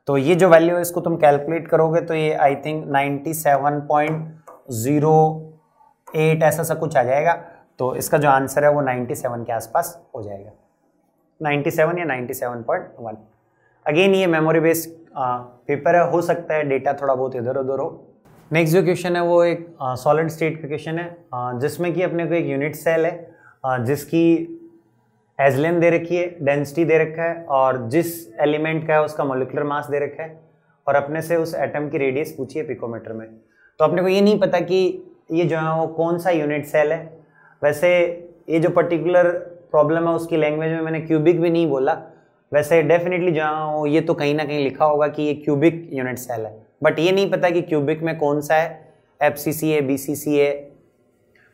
तो ये जो वैल्यू है इसको तुम कैलकुलेट करोगे तो ये आई थिंक 97.08 ऐसा सा कुछ आ जाएगा। तो इसका जो आंसर है वो 97 के आसपास हो जाएगा, 97 या 97.1। अगेन ये मेमोरी बेस्ड पेपर है, हो सकता है डेटा थोड़ा बहुत इधर उधर हो। नेक्स्ट जो क्वेश्चन है वो एक सॉलिड स्टेट का क्वेश्चन है, जिसमें कि अपने को एक यूनिट सेल है जिसकी एजलेन दे रखी है, डेंसिटी दे रखा है और जिस एलिमेंट का है उसका मोलिकुलर मास दे रखा है और अपने से उस एटम की रेडियस पूछी है पिकोमीटर में। तो अपने को ये नहीं पता कि ये जो है वो कौन सा यूनिट सेल है। वैसे ये जो पर्टिकुलर प्रॉब्लम है उसकी लैंग्वेज में मैंने क्यूबिक भी नहीं बोला, वैसे डेफिनेटली जहाँ ये तो कहीं ना कहीं लिखा होगा कि ये क्यूबिक यूनिट सेल है, बट ये नहीं पता कि क्यूबिक में कौन सा है, FCC है, BCC है।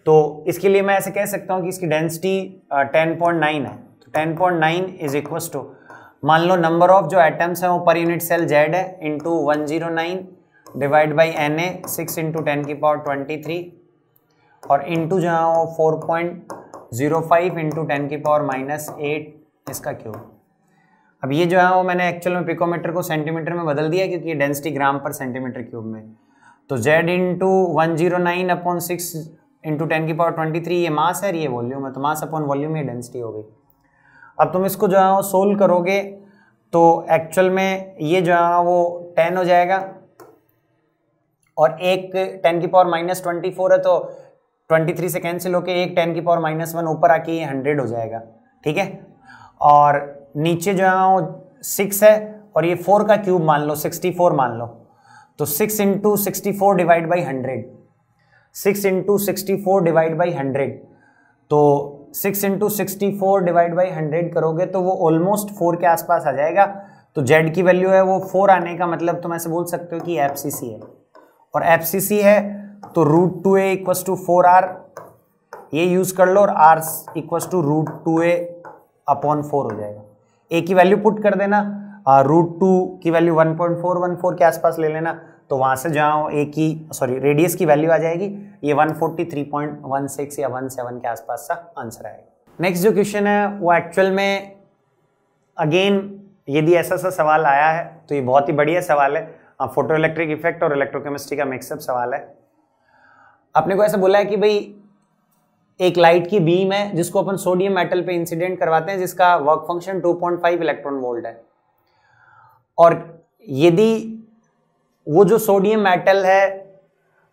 तो इसके लिए मैं ऐसे कह सकता हूँ कि इसकी डेंसिटी 10.9 है, तो 10.9 इज इक्वल टू, मान लो नंबर ऑफ जो एटम्स हैं वो पर यूनिट सेल Z है into 109 divide by Na 6 into 10 की पावर 23 और इंटू जहाँ वो 4.05 इंटू 10 की पावर -8 इसका क्यूब। अब ये जो है वो मैंने एक्चुअल में पिकोमीटर को सेंटीमीटर में बदल दिया क्योंकि ये डेंसिटी ग्राम पर सेंटीमीटर क्यूब में, तो Z इंटू 109 अपॉन 6 इंटू 10 की पावर 23 ये मास है, ये वॉल्यूम है, तो मास अपॉन वॉल्यूम ये डेंसिटी हो गई। अब तुम इसको जो है वो सोल्व करोगे तो एक्चुअल में ये जो है वो 10 हो जाएगा और एक 10 की पावर -24 है तो 23 से कैंसिल होके एक 10 की पावर -1 ऊपर आके ये 100 हो जाएगा। ठीक है, और नीचे जो है वो 6 है और ये 4 का क्यूब मान लो 64 मान लो, तो 6 into 64 divide by 100, 6 into 64 divide by 100, तो 6 इंटू 64 डिवाइड बाई 100 करोगे तो वो ऑलमोस्ट 4 के आसपास आ जाएगा। तो Z की वैल्यू है वो 4 आने का मतलब तुम ऐसे बोल सकते हो कि FCC है, और FCC है तो √2a इक्वल टू 4R ये यूज कर लो और R equal to √2a upon 4 हो जाएगा। A की वैल्यू पुट कर देना, √2 की वैल्यू 1.414 के आसपास ले लेना, तो वहां से जहाँ A की रेडियस की वैल्यू आ जाएगी ये 143.16 या 17 के आसपास का आंसर आएगा। नेक्स्ट जो क्वेश्चन है वो एक्चुअल में अगेन यदि ऐसा सा सवाल आया है तो ये बहुत ही बढ़िया सवाल है, फोटो इलेक्ट्रिक इफेक्ट और इलेक्ट्रोकेमिस्ट्री का मिक्सअप सवाल है। अपने को ऐसा बोला है कि भाई एक लाइट की बीम है जिसको अपन सोडियम मेटल पे इंसिडेंट करवाते हैं जिसका वर्क फंक्शन 2.5 इलेक्ट्रॉन वोल्ट है, और यदि वो जो सोडियम मेटल है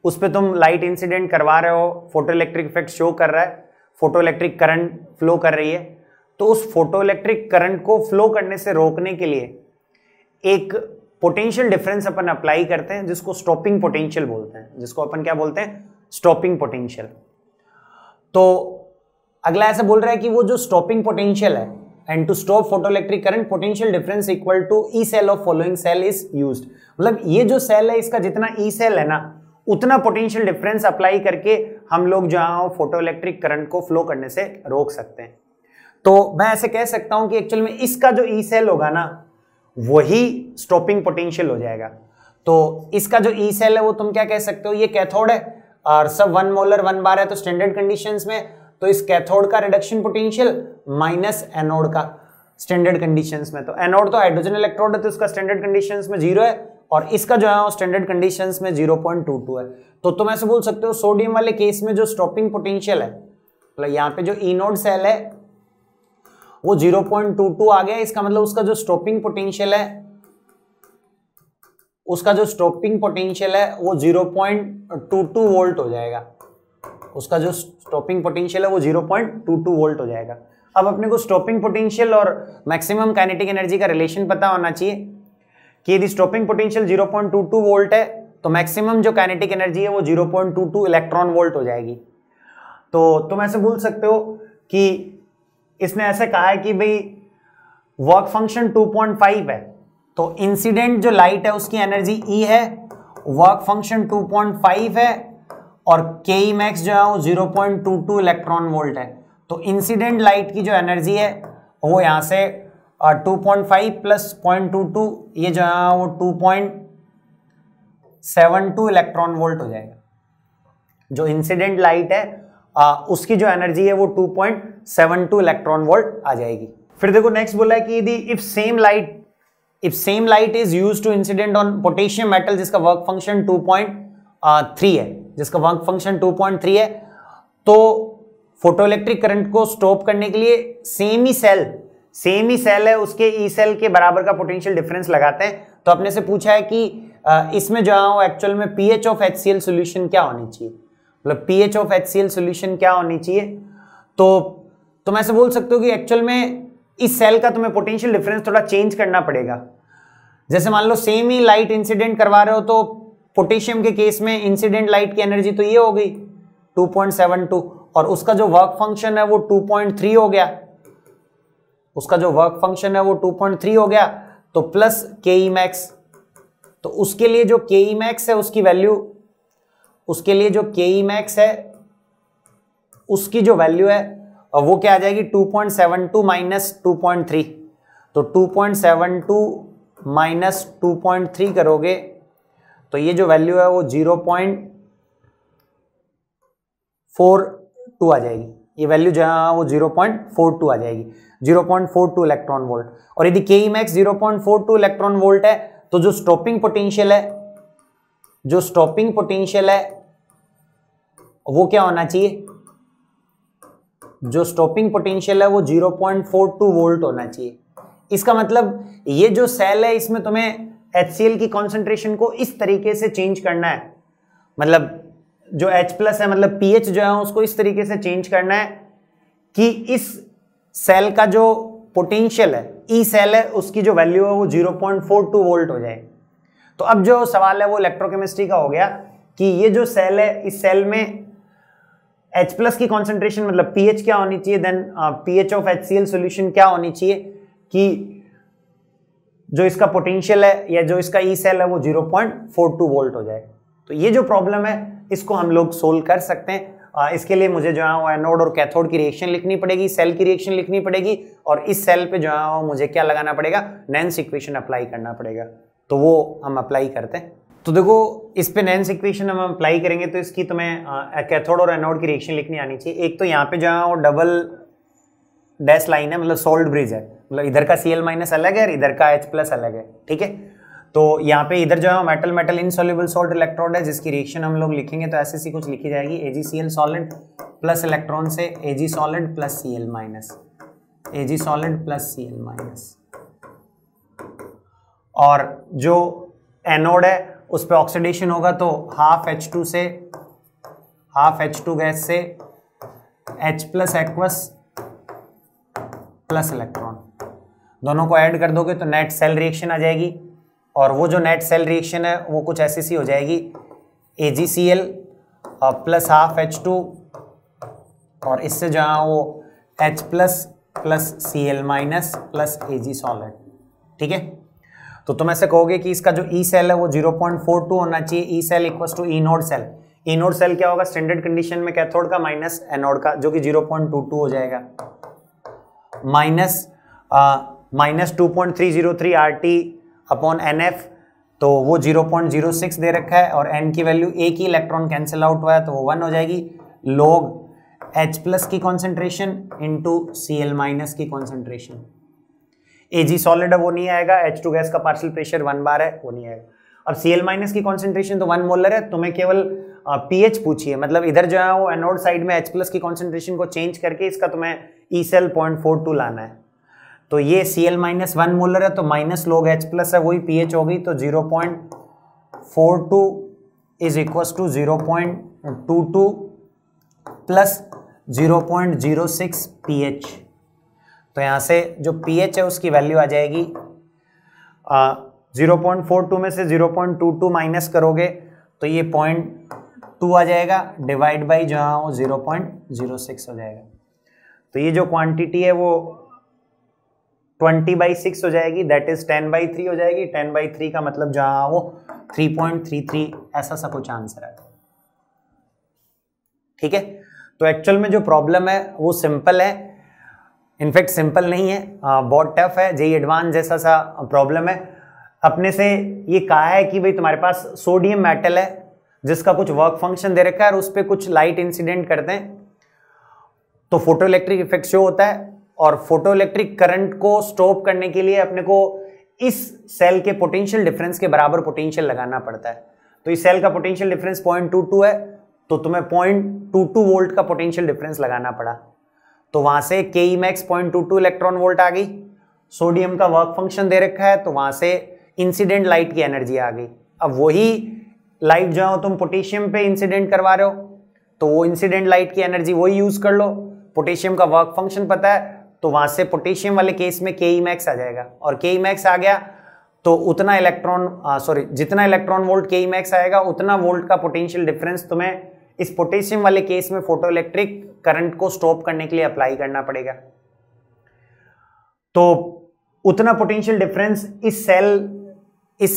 उस पर तुम लाइट इंसिडेंट करवा रहे हो, फोटो इलेक्ट्रिक इफेक्ट शो कर रहा है, फोटो इलेक्ट्रिक करंट फ्लो कर रही है, तो उस फोटो इलेक्ट्रिक करंट को फ्लो करने से रोकने के लिए एक पोटेंशियल डिफरेंस अपन अप्लाई करते हैं जिसको स्टॉपिंग पोटेंशियल बोलते हैं, जिसको अपन क्या बोलते हैं, स्टॉपिंग पोटेंशियल। तो अगला ऐसा बोल रहा है कि वो जो स्टॉपिंग पोटेंशियल है, and to stop photo electric current potential difference equal to E cell of following cell is used. मतलब ये जो सेल है इसका जितना ई सेल है ना, उतना पोटेंशियल डिफरेंस अप्लाई करके हम लोग जो है फोटो इलेक्ट्रिक करंट को फ्लो करने से रोक सकते हैं। तो मैं ऐसे कह सकता हूं कि एक्चुअल में इसका जो ई सेल होगा ना वही स्टॉपिंग पोटेंशियल हो जाएगा। तो इसका जो ई सेल है वो तुम क्या कह सकते हो, ये कैथोड है और सब 1 मोलर 1 बार है, तो स्टैंडर्ड कंडीशंस में तो इस कैथोड का रिडक्शन पोटेंशियल माइनस एनोड का स्टैंडर्ड कंडीशंस में। तो एनोड तो हाइड्रोजन इलेक्ट्रोड है तो इसका स्टैंडर्ड कंडीशंस में 0 है और इसका जो है स्टैंडर्ड कंडीशंस में 0.22 है। तो तुम ऐसे बोल सकते हो सोडियम वाले केस में जो स्टॉपिंग पोटेंशियल है, मतलब यहाँ पे जो ई नोड सेल है वो 0.22 आ गया, इसका मतलब उसका जो स्टॉपिंग पोटेंशियल है वो 0.22 वोल्ट हो जाएगा। उसका जो स्टॉपिंग पोटेंशियल है वो 0.22 वोल्ट हो जाएगा। अब अपने को स्टॉपिंग पोटेंशियल और मैक्सिमम काइनेटिक एनर्जी का रिलेशन पता होना चाहिए कि यदि स्टॉपिंग पोटेंशियल 0.22 वोल्ट है तो मैक्सिमम जो काइनेटिक एनर्जी है वो 0.22 इलेक्ट्रॉन वोल्ट हो जाएगी। तो तुम ऐसे बोल सकते हो कि इसने ऐसे कहा है कि भाई वर्क फंक्शन 2.5 है, तो इंसिडेंट जो लाइट है उसकी एनर्जी E है, वर्क फंक्शन 2.5 है और के मैक्स जो है वो 0.22 इलेक्ट्रॉन वोल्ट है। तो इंसिडेंट लाइट की जो एनर्जी है वो यहाँ से 2.5 प्लस 0.22 ये जो है वो 2.72 इलेक्ट्रॉन वोल्ट हो जाएगा। जो इंसिडेंट लाइट है उसकी जो एनर्जी है वो 2.72 इलेक्ट्रॉन वोल्ट आ जाएगी। फिर देखो नेक्स्ट बोला है कि यदि if same light is used to incident on potassium metal जिसका वर्क फंक्शन 2.3 है, तो फोटोइलेक्ट्रिक करंट को स्टॉप करने के लिए सेम ही सेल है उसके ई सेल के बराबर का पोटेंशियल डिफरेंस लगाते हैं। तो अपने से पूछा है कि इसमें जो है एक्चुअल में पीएच ऑफ HCl सॉल्यूशन क्या होनी चाहिए, मतलब पीएच ऑफ HCl सॉल्यूशन क्या होनी चाहिए। तो तुम ऐसे बोल सकते हो कि एक्चुअल में इस सेल का तुम्हें पोटेंशियल डिफरेंस थोड़ा चेंज करना पड़ेगा। जैसे मान लो सेम ही लाइट इंसिडेंट करवा रहे हो तो पोटेशियम के केस में इंसिडेंट लाइट की एनर्जी तो ये हो गई 2.72 और उसका जो वर्क फंक्शन है वो 2.3 हो गया, तो प्लस के ई मैक्स। तो उसके लिए जो के ई मैक्स है उसकी वैल्यू है वो क्या आ जाएगी 2.72 माइनस 2.3। तो 2.72 माइनस 2.3 करोगे तो ये जो वैल्यू है वो 0.42 आ जाएगी। ये वैल्यू जो है वो 0.42 आ जाएगी, 0.42 इलेक्ट्रॉन वोल्ट। और यदि के ई मैक्स 0.42 इलेक्ट्रॉन वोल्ट है तो जो स्टॉपिंग पोटेंशियल है वो क्या होना चाहिए, जो स्टॉपिंग पोटेंशियल है वो 0.42 वोल्ट होना चाहिए। इसका मतलब ये जो सेल है इसमें तुम्हें HCl की कॉन्सेंट्रेशन को इस तरीके से चेंज करना है, मतलब जो H+ है मतलब pH जो है उसको इस तरीके से चेंज करना है कि इस सेल का जो पोटेंशियल है ई सेल है उसकी जो वैल्यू है वो 0.42 वोल्ट हो जाए। तो अब जो सवाल है वो इलेक्ट्रोकेमिस्ट्री का हो गया कि ये जो सेल है इस सेल में H+ की कॉन्सेंट्रेशन मतलब pH क्या होनी चाहिए, देन pH ऑफ HCl सॉल्यूशन क्या होनी चाहिए कि जो इसका पोटेंशियल है या जो इसका ई सेल है वो 0.42 वोल्ट हो जाए। तो ये जो प्रॉब्लम है इसको हम लोग सोल्व कर सकते हैं। इसके लिए मुझे जो है वो एनोड और कैथोड की रिएक्शन लिखनी पड़ेगी, सेल की रिएक्शन लिखनी पड़ेगी और इस सेल पे जो है वो मुझे क्या लगाना पड़ेगा, नेंस इक्वेशन अप्लाई करना पड़ेगा। तो वो हम अप्लाई करते हैं। तो देखो इस पे नेंस इक्वेशन हम अप्लाई करेंगे तो इसकी तुम्हें कैथोड और एनोड की रिएक्शन लिखनी आनी चाहिए। एक तो यहाँ पे जो है वो डबल डैश लाइन है, मतलब सोल्ड ब्रिज है, मतलब इधर का Cl- अलग है और इधर का H+ अलग है, ठीक है। तो यहाँ पे इधर जो है मेटल इनसॉल्युबल सॉल्ट इलेक्ट्रोड है जिसकी रिएक्शन हम लोग लिखेंगे तो ऐसे सी कुछ लिखी जाएगी, AgCl सॉलिड प्लस इलेक्ट्रॉन से Ag सॉलिड प्लस Cl-, और जो एनोड है उस पे ऑक्सीडेशन होगा तो हाफ H2 गैस से H plus aqueous plus electron, दोनों को ऐड कर दोगे तो नेट सेल रिएक्शन आ जाएगी। और वो जो नेट सेल रिएक्शन है वो कुछ ऐसी सी हो जाएगी, AgCl प्लस हाफ H2 और इससे जहाँ वो H plus plus Cl minus plus Ag solid. ठीक है, तो तुम ऐसे कहोगे कि इसका जो ई सेल है वो 0.42 होना चाहिए, E cell equals to E nought cell. E nought cell क्या होगा स्टैंडर्ड कंडीशन में, कैथोड का माइनस एनोड का, जो कि 0.22 हो जाएगा, माइनस 2.303 RT अपॉन NF, तो वो 0.06 दे रखा है और n की वैल्यू, एक ही इलेक्ट्रॉन कैंसिल आउट हुआ है तो वो 1 हो जाएगी, log H प्लस की कॉन्सेंट्रेशन इंटू Cl माइनस की कॉन्सेंट्रेशन। Ag सॉलिड है वो नहीं आएगा, H2 गैस का पार्शियल प्रेशर 1 बार है वो नहीं आएगा। अब Cl माइनस की कॉन्सेंट्रेशन तो 1 मोलर है, तुम्हें केवल pH पूछिए, मतलब इधर जो है वो एनोड साइड में H प्लस की कॉन्सेंट्रेशन को चेंज करके इसका तुम्हें ई सेल 0.42 लाना है। तो ये Cl माइनस 1 मोलर है तो माइनस log H प्लस है वही pH होगी, तो 0.42 is equal to 0.22 plus 0.06 pH। तो यहाँ से जो pH है उसकी वैल्यू आ जाएगी 0.42 में से 0.22 माइनस करोगे तो ये 0.2 आ जाएगा, डिवाइड बाई जहाँ वो 0.06 हो जाएगा। तो ये जो क्वांटिटी है वो 20/6 हो जाएगी, दैट इज 10/3 हो जाएगी। 10/3 का मतलब जहाँ वो 3.33 ऐसा सा कुछ आंसर है। ठीक है, तो एक्चुअल में जो प्रॉब्लम है वो सिंपल है, इनफैक्ट सिंपल नहीं है, बहुत टफ है, जेई एडवांस जैसा सा प्रॉब्लम है। अपने से ये कहा है कि भाई तुम्हारे पास सोडियम मेटल है जिसका कुछ वर्क फंक्शन दे रखा है और उस पर कुछ लाइट इंसिडेंट करते हैं तो फोटो इलेक्ट्रिक इफेक्ट शो होता है, और फोटो इलेक्ट्रिक करंट को स्टॉप करने के लिए अपने को इस सेल के पोटेंशियल डिफरेंस के बराबर पोटेंशियल लगाना पड़ता है। तो इस सेल का पोटेंशियल डिफरेंस 0.22 है तो तुम्हें 0.22 वोल्ट का पोटेंशियल डिफरेंस लगाना पड़ा, तो वहां से Ke max 0.22 इलेक्ट्रॉन वोल्ट आ गई। सोडियम का वर्क फंक्शन दे रखा है तो वहां से इंसिडेंट लाइट की एनर्जी आ गई। अब वही लाइट जो है तुम पोटेशियम पे इंसिडेंट करवा रहे हो तो वो इंसिडेंट लाइट की एनर्जी वही यूज कर लो, पोटेशियम का वर्क फंक्शन पता है तो वहां से पोटेशियम वाले केस में Ke max आ जाएगा, और Ke max आ गया तो उतना जितना इलेक्ट्रॉन वोल्ट Ke max आएगा उतना वोल्ट का पोटेंशियल डिफरेंस तुम्हें इस पोटेशियम वाले केस में फोटो इलेक्ट्रिक करंट को स्टॉप करने के लिए अप्लाई करना पड़ेगा। तो उतना पोटेंशियल डिफरेंस इस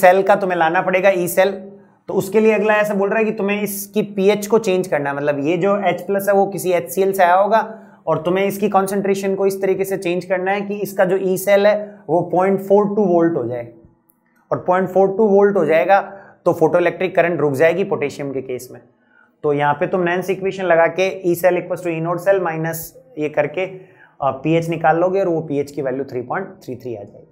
सेल का तुम्हें लाना पड़ेगा, ई सेल। तो उसके लिए अगला ऐसा बोल रहा है कि तुम्हें इसकी पीएच को चेंज करना है, मतलब ये जो H प्लस है वो किसी HCl से आया होगा और तुम्हें इसकी कॉन्सेंट्रेशन को इस तरीके से चेंज करना है कि इसका जो ई सेल है वो 0.42 वोल्ट हो जाए, और 0.42 वोल्ट हो जाएगा तो फोटो इलेक्ट्रिक करंट रुक जाएगी पोटेशियम के केस में। तो यहाँ पे तुम नैन्स इक्वेशन लगा के E cell equal to E nought cell minus ये करके पीएच निकाल लोगे और वो पीएच की वैल्यू 3.33 आ जाएगी।